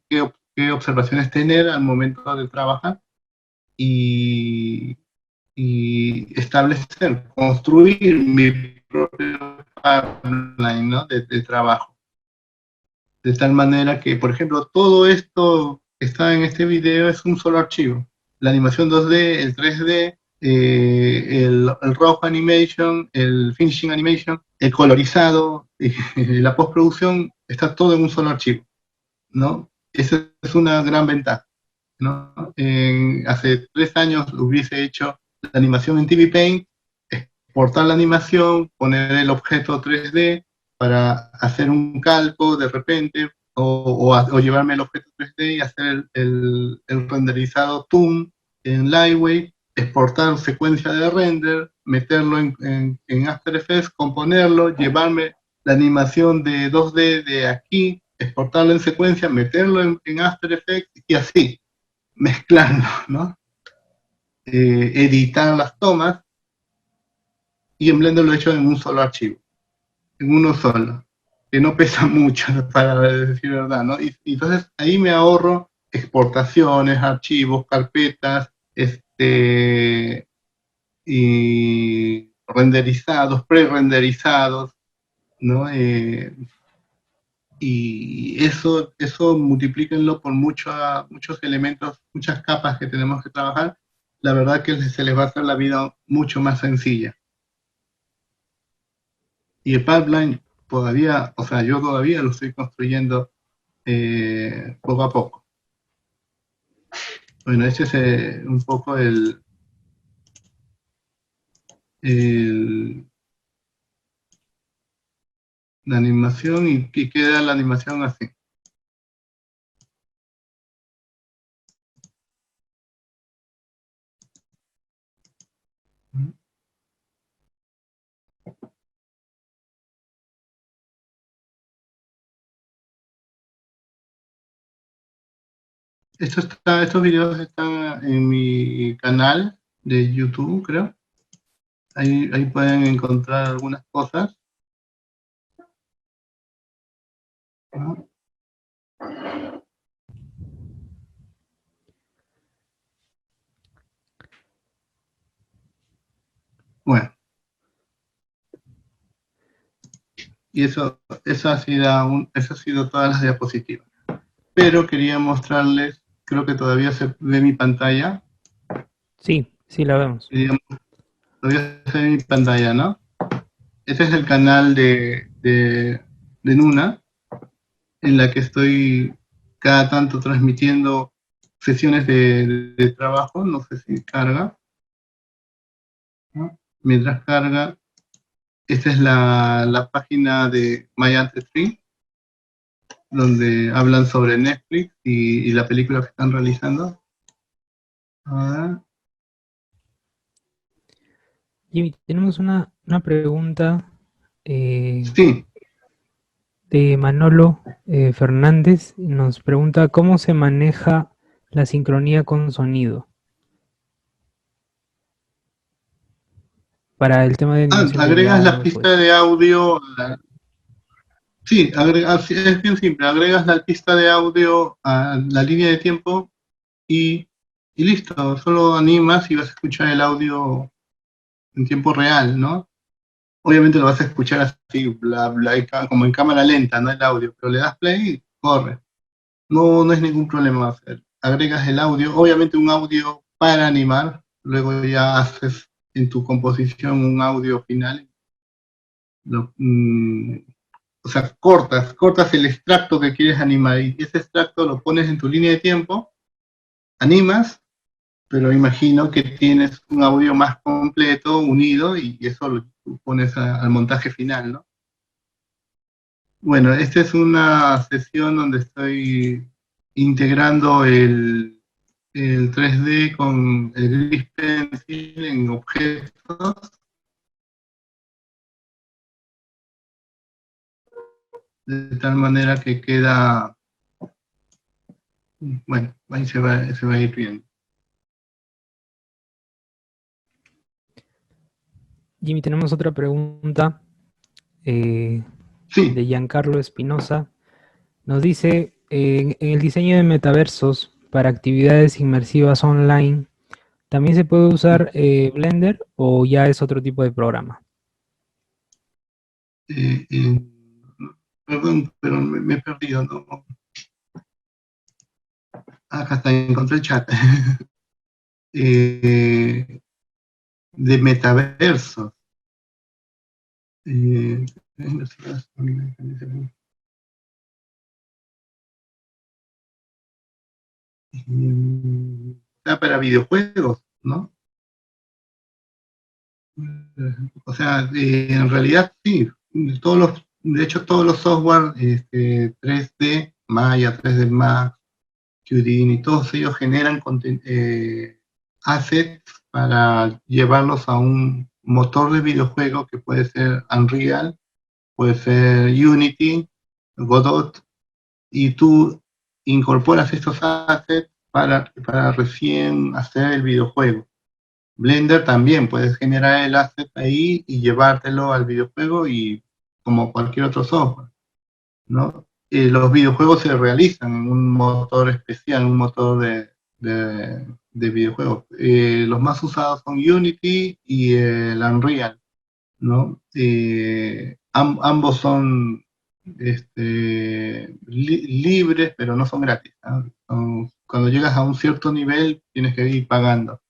qué observaciones tener al momento de trabajar, y, y establecer, construir mi propio pipeline, ¿no? de trabajo. De tal manera que, por ejemplo, todo esto que está en este video es un solo archivo. La animación 2D, el 3D, el raw animation, el finishing animation, el colorizado, la postproducción, está todo en un solo archivo, ¿no? Esa es una gran ventaja, ¿no? Hace 3 años hubiese hecho la animación en TV Paint, exportar la animación, poner el objeto 3D para hacer un calco de repente, o llevarme el objeto 3D y hacer el renderizado Toon en Lightwave, exportar secuencia de render, meterlo en After Effects, componerlo, llevarme la animación de 2D de aquí, exportarlo en secuencia, meterlo en After Effects y así, mezclarlo, ¿no? Editar las tomas, y en Blender lo he hecho en un solo archivo, en uno solo, que no pesa mucho, para decir verdad, ¿no? Y entonces ahí me ahorro exportaciones, archivos, carpetas, y renderizados, pre-renderizados, ¿no? Y eso multiplíquenlo por muchos elementos, muchas capas que tenemos que trabajar, la verdad que se les va a hacer la vida mucho más sencilla. Y el pipeline todavía, o sea, yo todavía lo estoy construyendo poco a poco. Bueno, ese es un poco la animación, y queda la animación así. Estos videos están en mi canal de YouTube, creo. Ahí pueden encontrar algunas cosas. Bueno, y eso ha sido todas las diapositivas. Pero quería mostrarles, creo que todavía se ve mi pantalla. Sí, sí la vemos. Todavía se ve mi pantalla, ¿no? Este es el canal de Nuna, en la que estoy cada tanto transmitiendo sesiones de trabajo. No sé si carga, ¿no? Mientras carga, esta es la página de My Ancestry, donde hablan sobre Netflix y la película que están realizando. Jimmy, tenemos una pregunta Sí, de Manolo Fernández. Nos pregunta cómo se maneja la sincronía con sonido para el tema de animación de agregas la diálogo. pista de audio. Sí, es bien simple. Agregas la pista de audio a la línea de tiempo y listo. Solo animas y vas a escuchar el audio en tiempo real, ¿no? Obviamente lo vas a escuchar así, bla, bla, como en cámara lenta, ¿no? El audio, pero le das play y corre. No es ningún problema hacer. Agregas el audio, obviamente un audio para animar, luego ya haces en tu composición un audio final. Lo, o sea, cortas el extracto que quieres animar, y ese extracto lo pones en tu línea de tiempo, animas, pero imagino que tienes un audio más completo, unido, y eso lo pones al montaje final, ¿no? Bueno, esta es una sesión donde estoy integrando el 3D con el Gris Pencil en objetos, de tal manera que queda, bueno, ahí se va a ir viendo. Jimmy, tenemos otra pregunta Sí, de Giancarlo Espinosa. Nos dice, en el diseño de metaversos para actividades inmersivas online, ¿también se puede usar Blender o ya es otro tipo de programa? eh, eh, perdón, pero me he perdido, ¿no? Acá está, encontré el chat. de metaversos. Para videojuegos, ¿no? O sea, en realidad sí, de hecho todos los software 3D, Maya, 3D Max, Houdini, todos ellos generan assets para llevarlos a un motor de videojuego que puede ser Unreal, puede ser Unity, Godot, y tú incorporas estos assets para recién hacer el videojuego. Blender también, puedes generar el asset ahí y llevártelo al videojuego y como cualquier otro software, ¿no? Los videojuegos se realizan en un motor especial, un motor de videojuegos. Los más usados son Unity y el Unreal, ¿no? Ambos son libres, pero no son gratis, ¿no? Cuando llegas a un cierto nivel, tienes que ir pagando.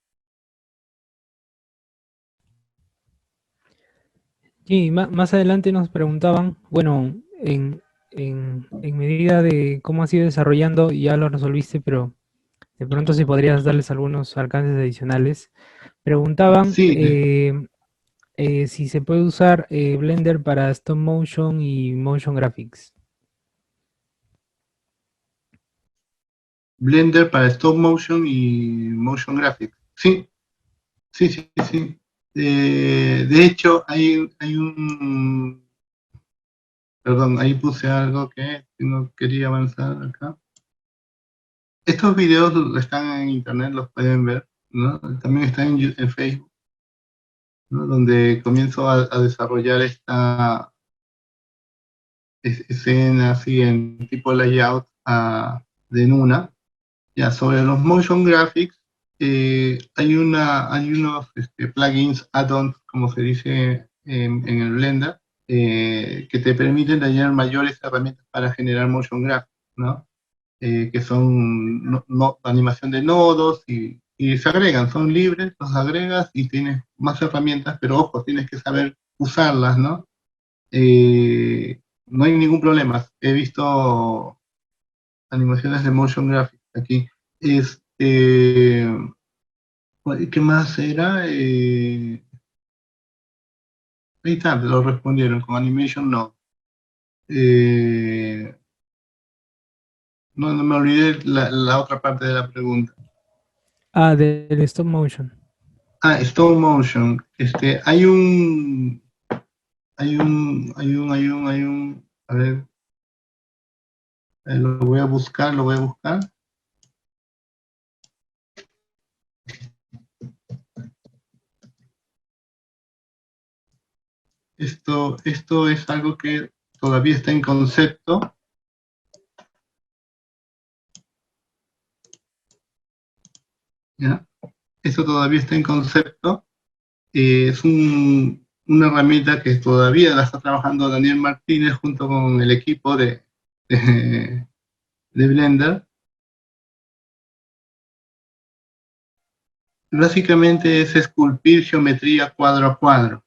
Sí, más adelante nos preguntaban, bueno, en medida de cómo has ido desarrollando, ya lo resolviste, pero de pronto si podrías darles algunos alcances adicionales. Preguntaban Sí, si se puede usar Blender para stop motion y motion graphics. Blender para stop motion y motion graphics. Sí, sí, sí, sí. De hecho, hay un... Perdón, ahí puse algo que no quería avanzar acá. Estos videos están en internet, los pueden ver, ¿no? También están en Facebook, ¿no? Donde comienzo a desarrollar esta escena así en tipo layout de Nuna. Ya, sobre los motion graphics, hay unos plugins, add-ons, como se dice en el Blender, que te permiten tener mayores herramientas para generar motion graphics, ¿no? Que son animación de nodos y se agregan, son libres, los agregas y tienes más herramientas, pero ojo, tienes que saber usarlas, ¿no? No hay ningún problema. He visto animaciones de motion graphics aquí. Este, ¿Qué más era? Ahí está, lo respondieron con Animation no. Eh, no me olvidé la otra parte de la pregunta. Ah, del stop motion. Stop motion. A ver, lo voy a buscar, lo voy a buscar. Esto es algo que todavía está en concepto. ¿Ya? Esto todavía está en concepto. Es una herramienta que todavía la está trabajando Daniel Martínez junto con el equipo de, de Blender. Básicamente es esculpir geometría cuadro a cuadro,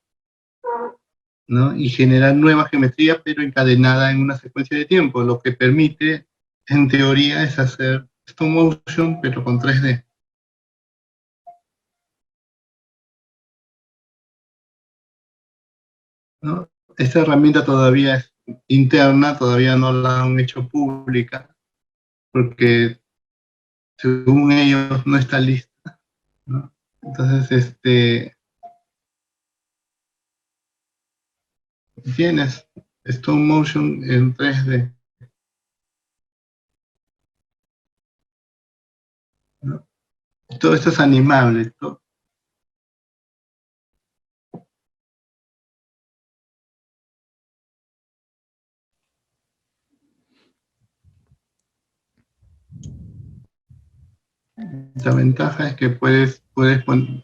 ¿no? Y generar nueva geometría, pero encadenada en una secuencia de tiempo, lo que permite, en teoría, es hacer stop motion, pero con 3D. ¿No? Esta herramienta todavía es interna, todavía no la han hecho pública, porque según ellos no está lista, ¿no? Entonces, tienes stop motion en 3D, ¿no? Todo esto es animable, la ventaja es que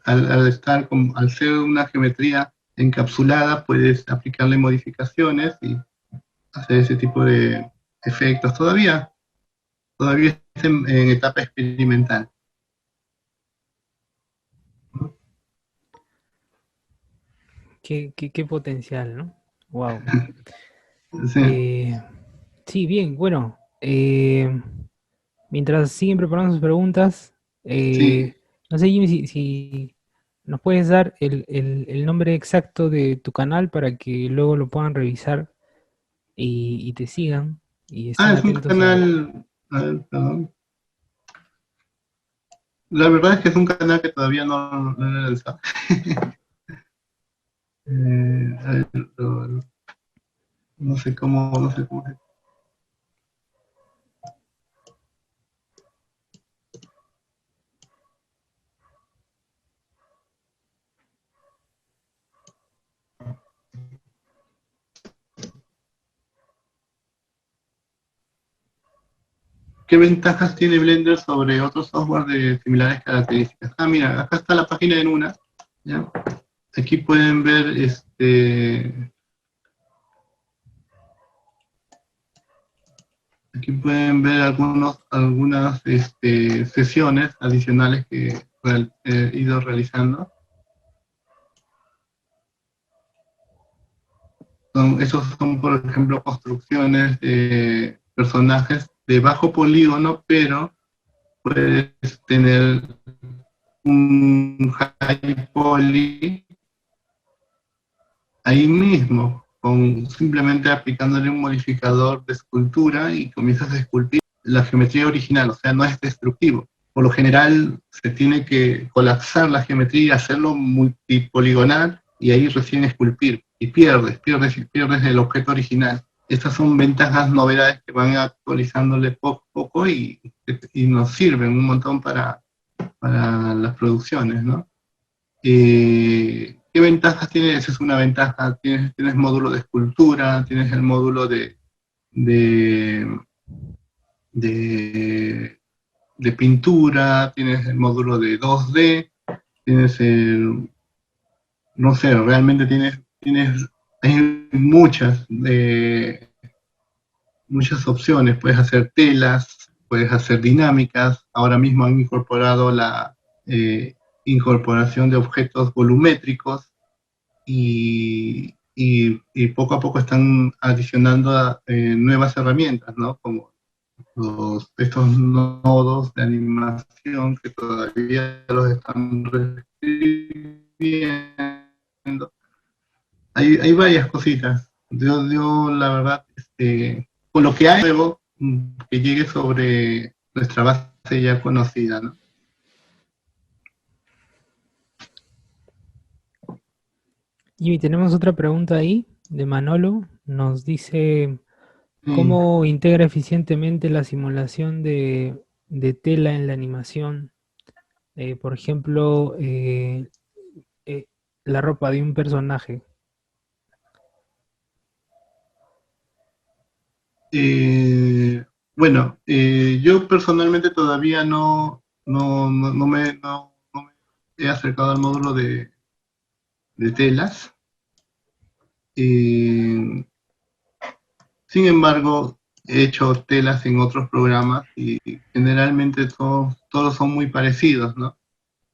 al ser una geometría encapsulada, puedes aplicarle modificaciones y hacer ese tipo de efectos. Todavía está en etapa experimental. qué potencial, ¿no? Wow. Sí, Sí, bien, bueno. Mientras siguen preparando sus preguntas, sí. no sé, Jimmy, si nos puedes dar el nombre exacto de tu canal para que luego lo puedan revisar y te sigan y estén Es un atentos a... canal, a ver, perdón. La verdad es que es un canal que todavía no he lanzado. A ver, no sé cómo. ¿Qué ventajas tiene Blender sobre otros software de similares características? Ah, mira, acá está la página en una, ¿ya? Aquí pueden ver, aquí pueden ver algunas sesiones adicionales que he ido realizando. Esos son, por ejemplo, construcciones de personajes de bajo polígono, pero puedes tener un high poly ahí mismo, simplemente aplicándole un modificador de escultura y comienzas a esculpir la geometría original, o sea, no es destructivo. Por lo general se tiene que colapsar la geometría y hacerlo multipoligonal y ahí recién esculpir. Y pierdes el objeto original. Estas son ventajas, novedades que van actualizándole poco a poco y nos sirven un montón para las producciones, ¿no? ¿Qué ventajas tiene? Esa es una ventaja. Tienes módulo de escultura, tienes el módulo de, de, de pintura, tienes el módulo de 2D, tienes no sé, realmente hay muchas opciones. Puedes hacer telas, puedes hacer dinámicas. Ahora mismo han incorporado la incorporación de objetos volumétricos y poco a poco están adicionando nuevas herramientas, ¿no? Como estos nodos de animación que todavía los están reescribiendo. Hay varias cositas. Yo la verdad, con lo que hay nuevo, que llegue sobre nuestra base ya conocida, ¿no? Jimmy, tenemos otra pregunta ahí de Manolo. Nos dice, Sí. ¿cómo integra eficientemente la simulación de tela en la animación? Por ejemplo, eh, la ropa de un personaje. Eh, bueno, yo personalmente todavía no me he acercado al módulo de telas. Eh, Sin embargo, he hecho telas en otros programas y generalmente todos son muy parecidos, ¿no?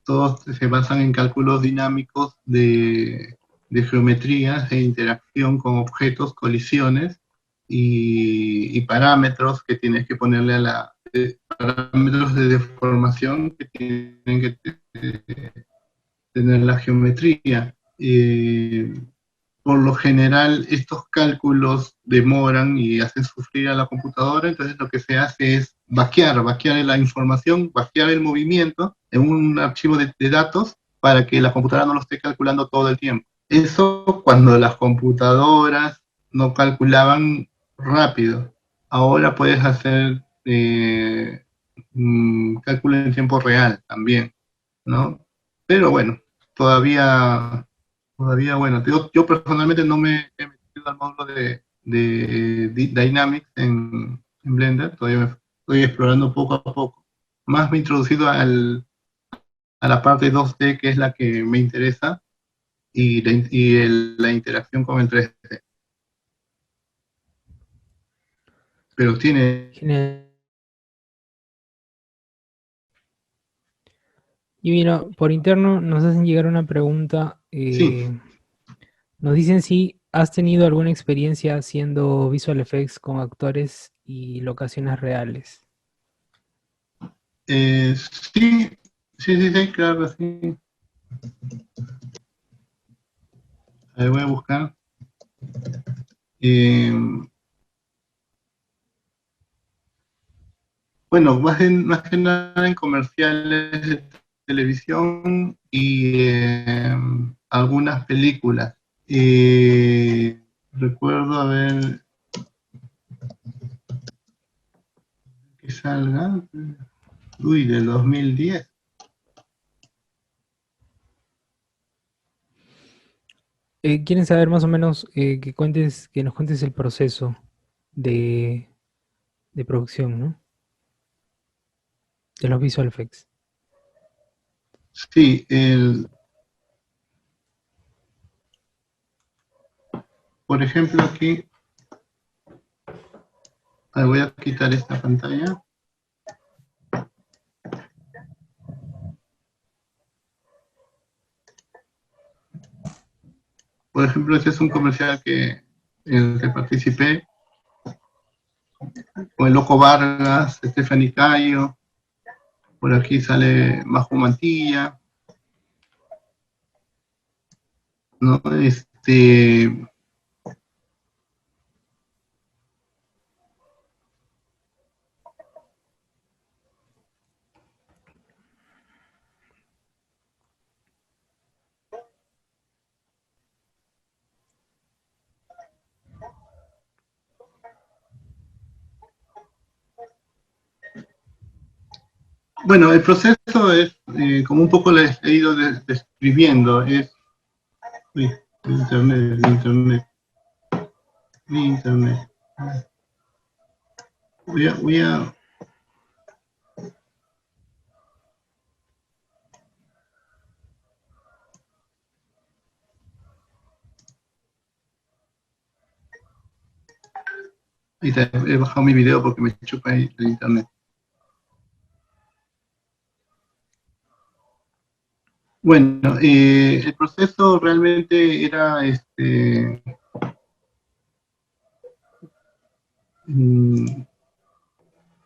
Todos se basan en cálculos dinámicos de geometrías e interacción con objetos, colisiones y parámetros que tienes que ponerle parámetros de deformación que tienen que tener la geometría. Por lo general, estos cálculos demoran y hacen sufrir a la computadora, entonces lo que se hace es vaquear la información, vaquear el movimiento en un archivo de datos para que la computadora no lo esté calculando todo el tiempo. Eso cuando las computadoras no calculaban rápido. Ahora puedes hacer cálculo en tiempo real también, ¿no? Pero bueno, bueno, yo personalmente no me he metido al módulo de Dynamics en Blender, todavía me estoy explorando poco a poco. Más me he introducido a la parte 2D, que es la que me interesa, la interacción con el 3D. Pero tiene... Genial. Y mira, por interno nos hacen llegar una pregunta Sí, Nos dicen si has tenido alguna experiencia haciendo visual effects con actores y locaciones reales. Sí, sí, claro, sí. Ahí voy a buscar. Eh, bueno, más que nada en comerciales de televisión y algunas películas. Recuerdo haber que salga, del 2010. ¿Quieren saber más o menos que nos cuentes el proceso de, de producción, ¿no? De los visual effects. Sí, por ejemplo aquí, voy a quitar esta pantalla. Por ejemplo, este es un comercial en el que participé, con el Loco Vargas, Stephanie Cayo, por aquí sale Majo Mantilla, ¿no? Bueno, el proceso es, como un poco les he ido describiendo, es, uy, internet. Voy a, ahí está, he bajado mi video porque me chupa ahí el internet. Bueno, el proceso realmente era,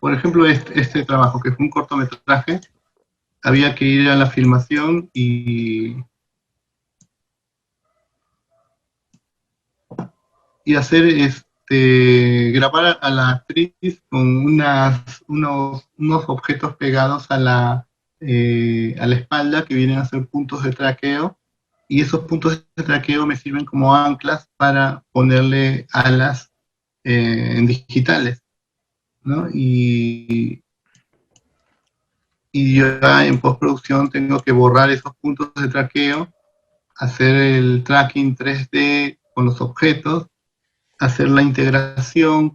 por ejemplo, este trabajo, que fue un cortometraje, había que ir a la filmación y hacer, grabar a la actriz con unos objetos pegados a la espalda que vienen a ser puntos de traqueo, y esos puntos de traqueo me sirven como anclas para ponerle alas en digitales, ¿no? Y yo ya en postproducción tengo que borrar esos puntos de traqueo, hacer el tracking 3D con los objetos, hacer la integración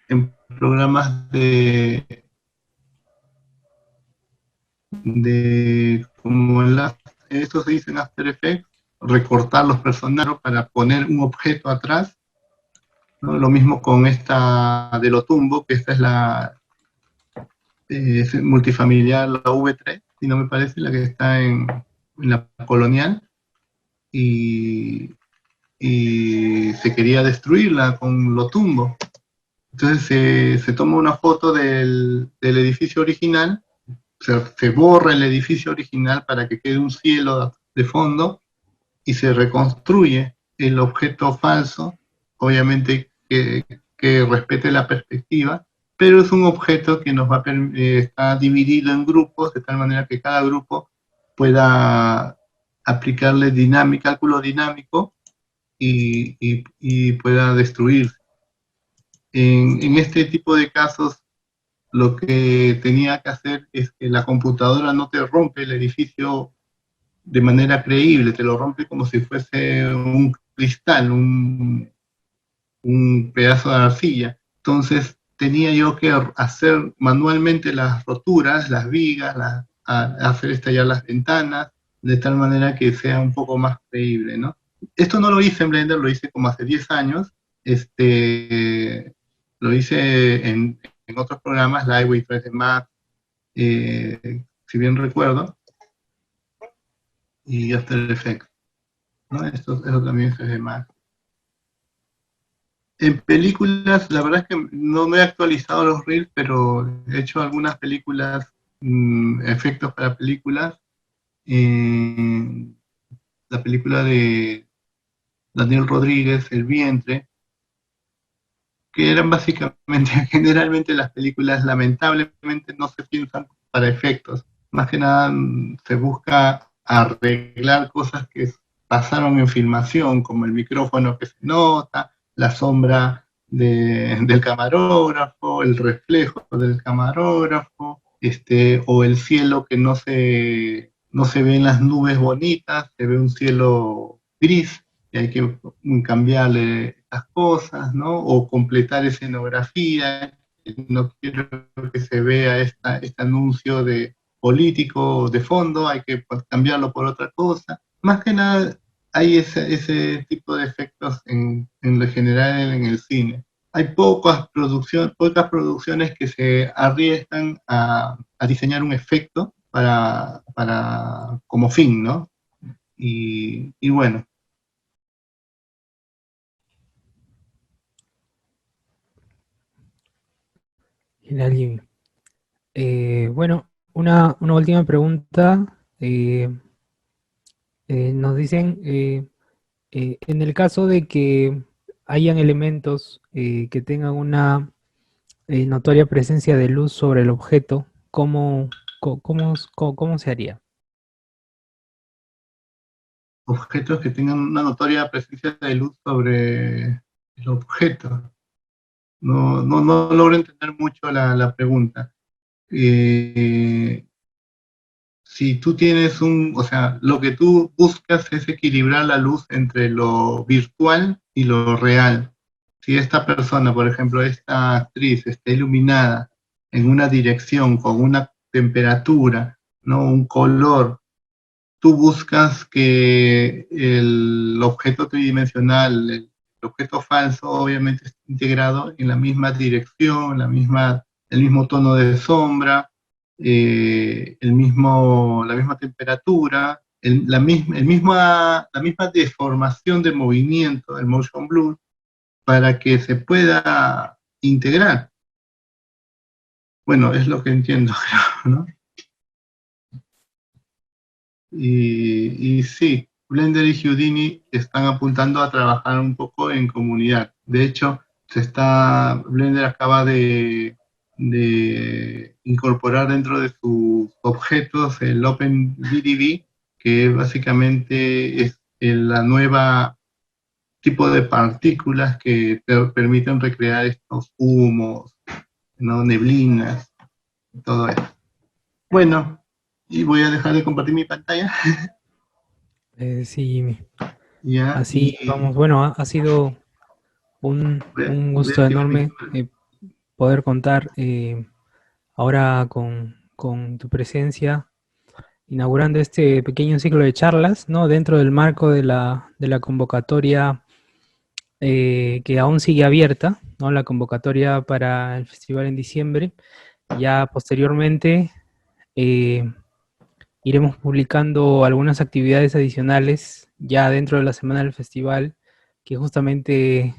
en programas como esto se dice en After Effects, recortar los personajes para poner un objeto atrás, ¿no? Lo mismo con esta de Lotumbo, que esta es la multifamiliar, la V3, si no me parece, la que está en la Colonial, y, y se quería destruirla con Lotumbo. Entonces se toma una foto del edificio original, se borra el edificio original para que quede un cielo de fondo y se reconstruye el objeto falso, obviamente que respete la perspectiva, pero es un objeto que nos va está dividido en grupos, de tal manera que cada grupo pueda aplicarle cálculo dinámico y pueda destruirse. En este tipo de casos, lo que tenía que hacer es que la computadora no te rompe el edificio de manera creíble, te lo rompe como si fuese un cristal, un pedazo de arcilla. Entonces tenía yo que hacer manualmente las roturas, las vigas, hacer estallar las ventanas, de tal manera que sea un poco más creíble, ¿no? Esto no lo hice en Blender, lo hice como hace 10 años, lo hice en otros programas, Lightwave 3D Max, si bien recuerdo, y After Effects. ¿no? Eso también se ve más. En películas, la verdad es que no me he actualizado los reels, pero he hecho algunas películas, efectos para películas. Eh, la película de Daniel Rodríguez, El vientre, que eran básicamente, generalmente las películas lamentablemente no se piensan para efectos. Más que nada se busca arreglar cosas que pasaron en filmación, como el micrófono que se nota, la sombra del camarógrafo, el reflejo del camarógrafo, o el cielo que no se ven las nubes bonitas, se ve un cielo gris y hay que cambiarle estas cosas, ¿no? O completar escenografía. No quiero que se vea este anuncio de político de fondo, hay que cambiarlo por otra cosa. Más que nada, hay ese tipo de efectos en lo general en el cine. Hay pocas producciones que se arriesgan a diseñar un efecto como fin, ¿no? Y bueno, Genial, Jimmy. Bueno, una última pregunta. Nos dicen, en el caso de que hayan elementos que tengan una notoria presencia de luz sobre el objeto, ¿cómo se haría? objetos que tengan una notoria presencia de luz sobre el objeto. No logro entender mucho la pregunta. Eh, si tú tienes o sea, lo que tú buscas es equilibrar la luz entre lo virtual y lo real. Si esta persona, por ejemplo, esta actriz está iluminada en una dirección con una temperatura, ¿no? Un color, tú buscas que el objeto tridimensional, el objeto falso, obviamente esté integrado en la misma dirección, el mismo tono de sombra, la misma temperatura, la misma deformación de movimiento, el motion blur, para que se pueda integrar. Bueno, es lo que entiendo, creo, ¿no? Y sí, Blender y Houdini están apuntando a trabajar un poco en comunidad. De hecho, Blender acaba de incorporar dentro de sus objetos el OpenVDB, que básicamente es la nueva tipo de partículas que te permiten recrear estos humos, ¿no? Neblinas, todo eso. Bueno, y voy a dejar de compartir mi pantalla. Sí, Jimmy. Ya, Así vamos. Bueno, ha sido un voy a gusto activar mi enorme cámara. poder contar ahora con tu presencia, inaugurando este pequeño ciclo de charlas, ¿no? Dentro del marco de la convocatoria que aún sigue abierta, ¿no? La convocatoria para el festival en diciembre. Ya posteriormente eh, iremos publicando algunas actividades adicionales ya dentro de la semana del festival, que justamente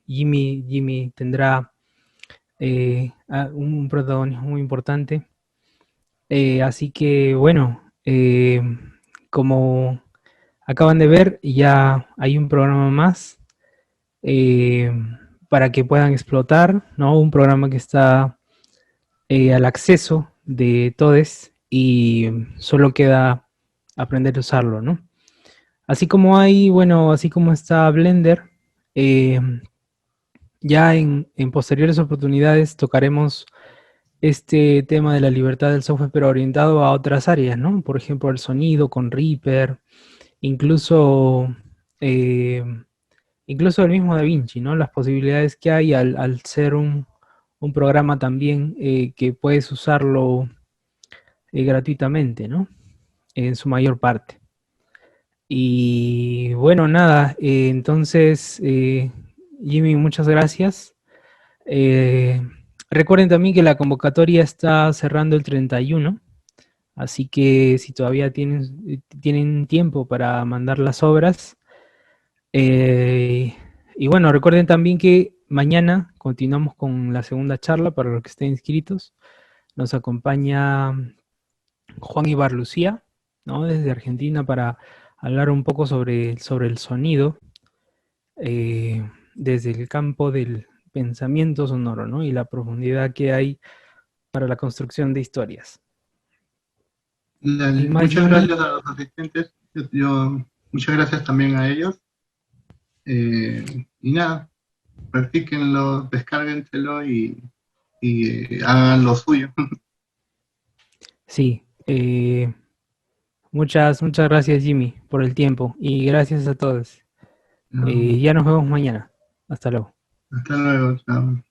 Jimmy tendrá un protagonismo muy importante. Así que bueno, como acaban de ver, ya hay un programa más eh, para que puedan explotar, ¿no? Un programa que está al acceso de todos y solo queda aprender a usarlo, ¿no? Así como hay, bueno, así como está Blender, eh, ya en posteriores oportunidades tocaremos este tema de la libertad del software, pero orientado a otras áreas, ¿no? Por ejemplo, el sonido con Reaper, incluso, eh, incluso el mismo DaVinci, ¿no? Las posibilidades que hay al ser un programa también que puedes usarlo gratuitamente, ¿no? En su mayor parte. Y bueno, nada, entonces, Jimmy, muchas gracias. Eh, Recuerden también que la convocatoria está cerrando el 31, Así que si todavía tienen tiempo para mandar las obras, y bueno, recuerden también que mañana continuamos con la segunda charla para los que estén inscritos. Nos acompaña Juan Ibar Lucía, ¿no? Desde Argentina para hablar un poco sobre el sonido desde el campo del pensamiento sonoro, ¿no? Y la profundidad que hay para la construcción de historias. Sin Dale, más, muchas Jimmy. gracias a los asistentes. Muchas gracias también a ellos. Y nada, practíquenlo, descárguenselo y hagan lo suyo. Sí, muchas gracias, Jimmy, por el tiempo y gracias a todos. Ya nos vemos mañana. Hasta luego. Hasta luego, chao.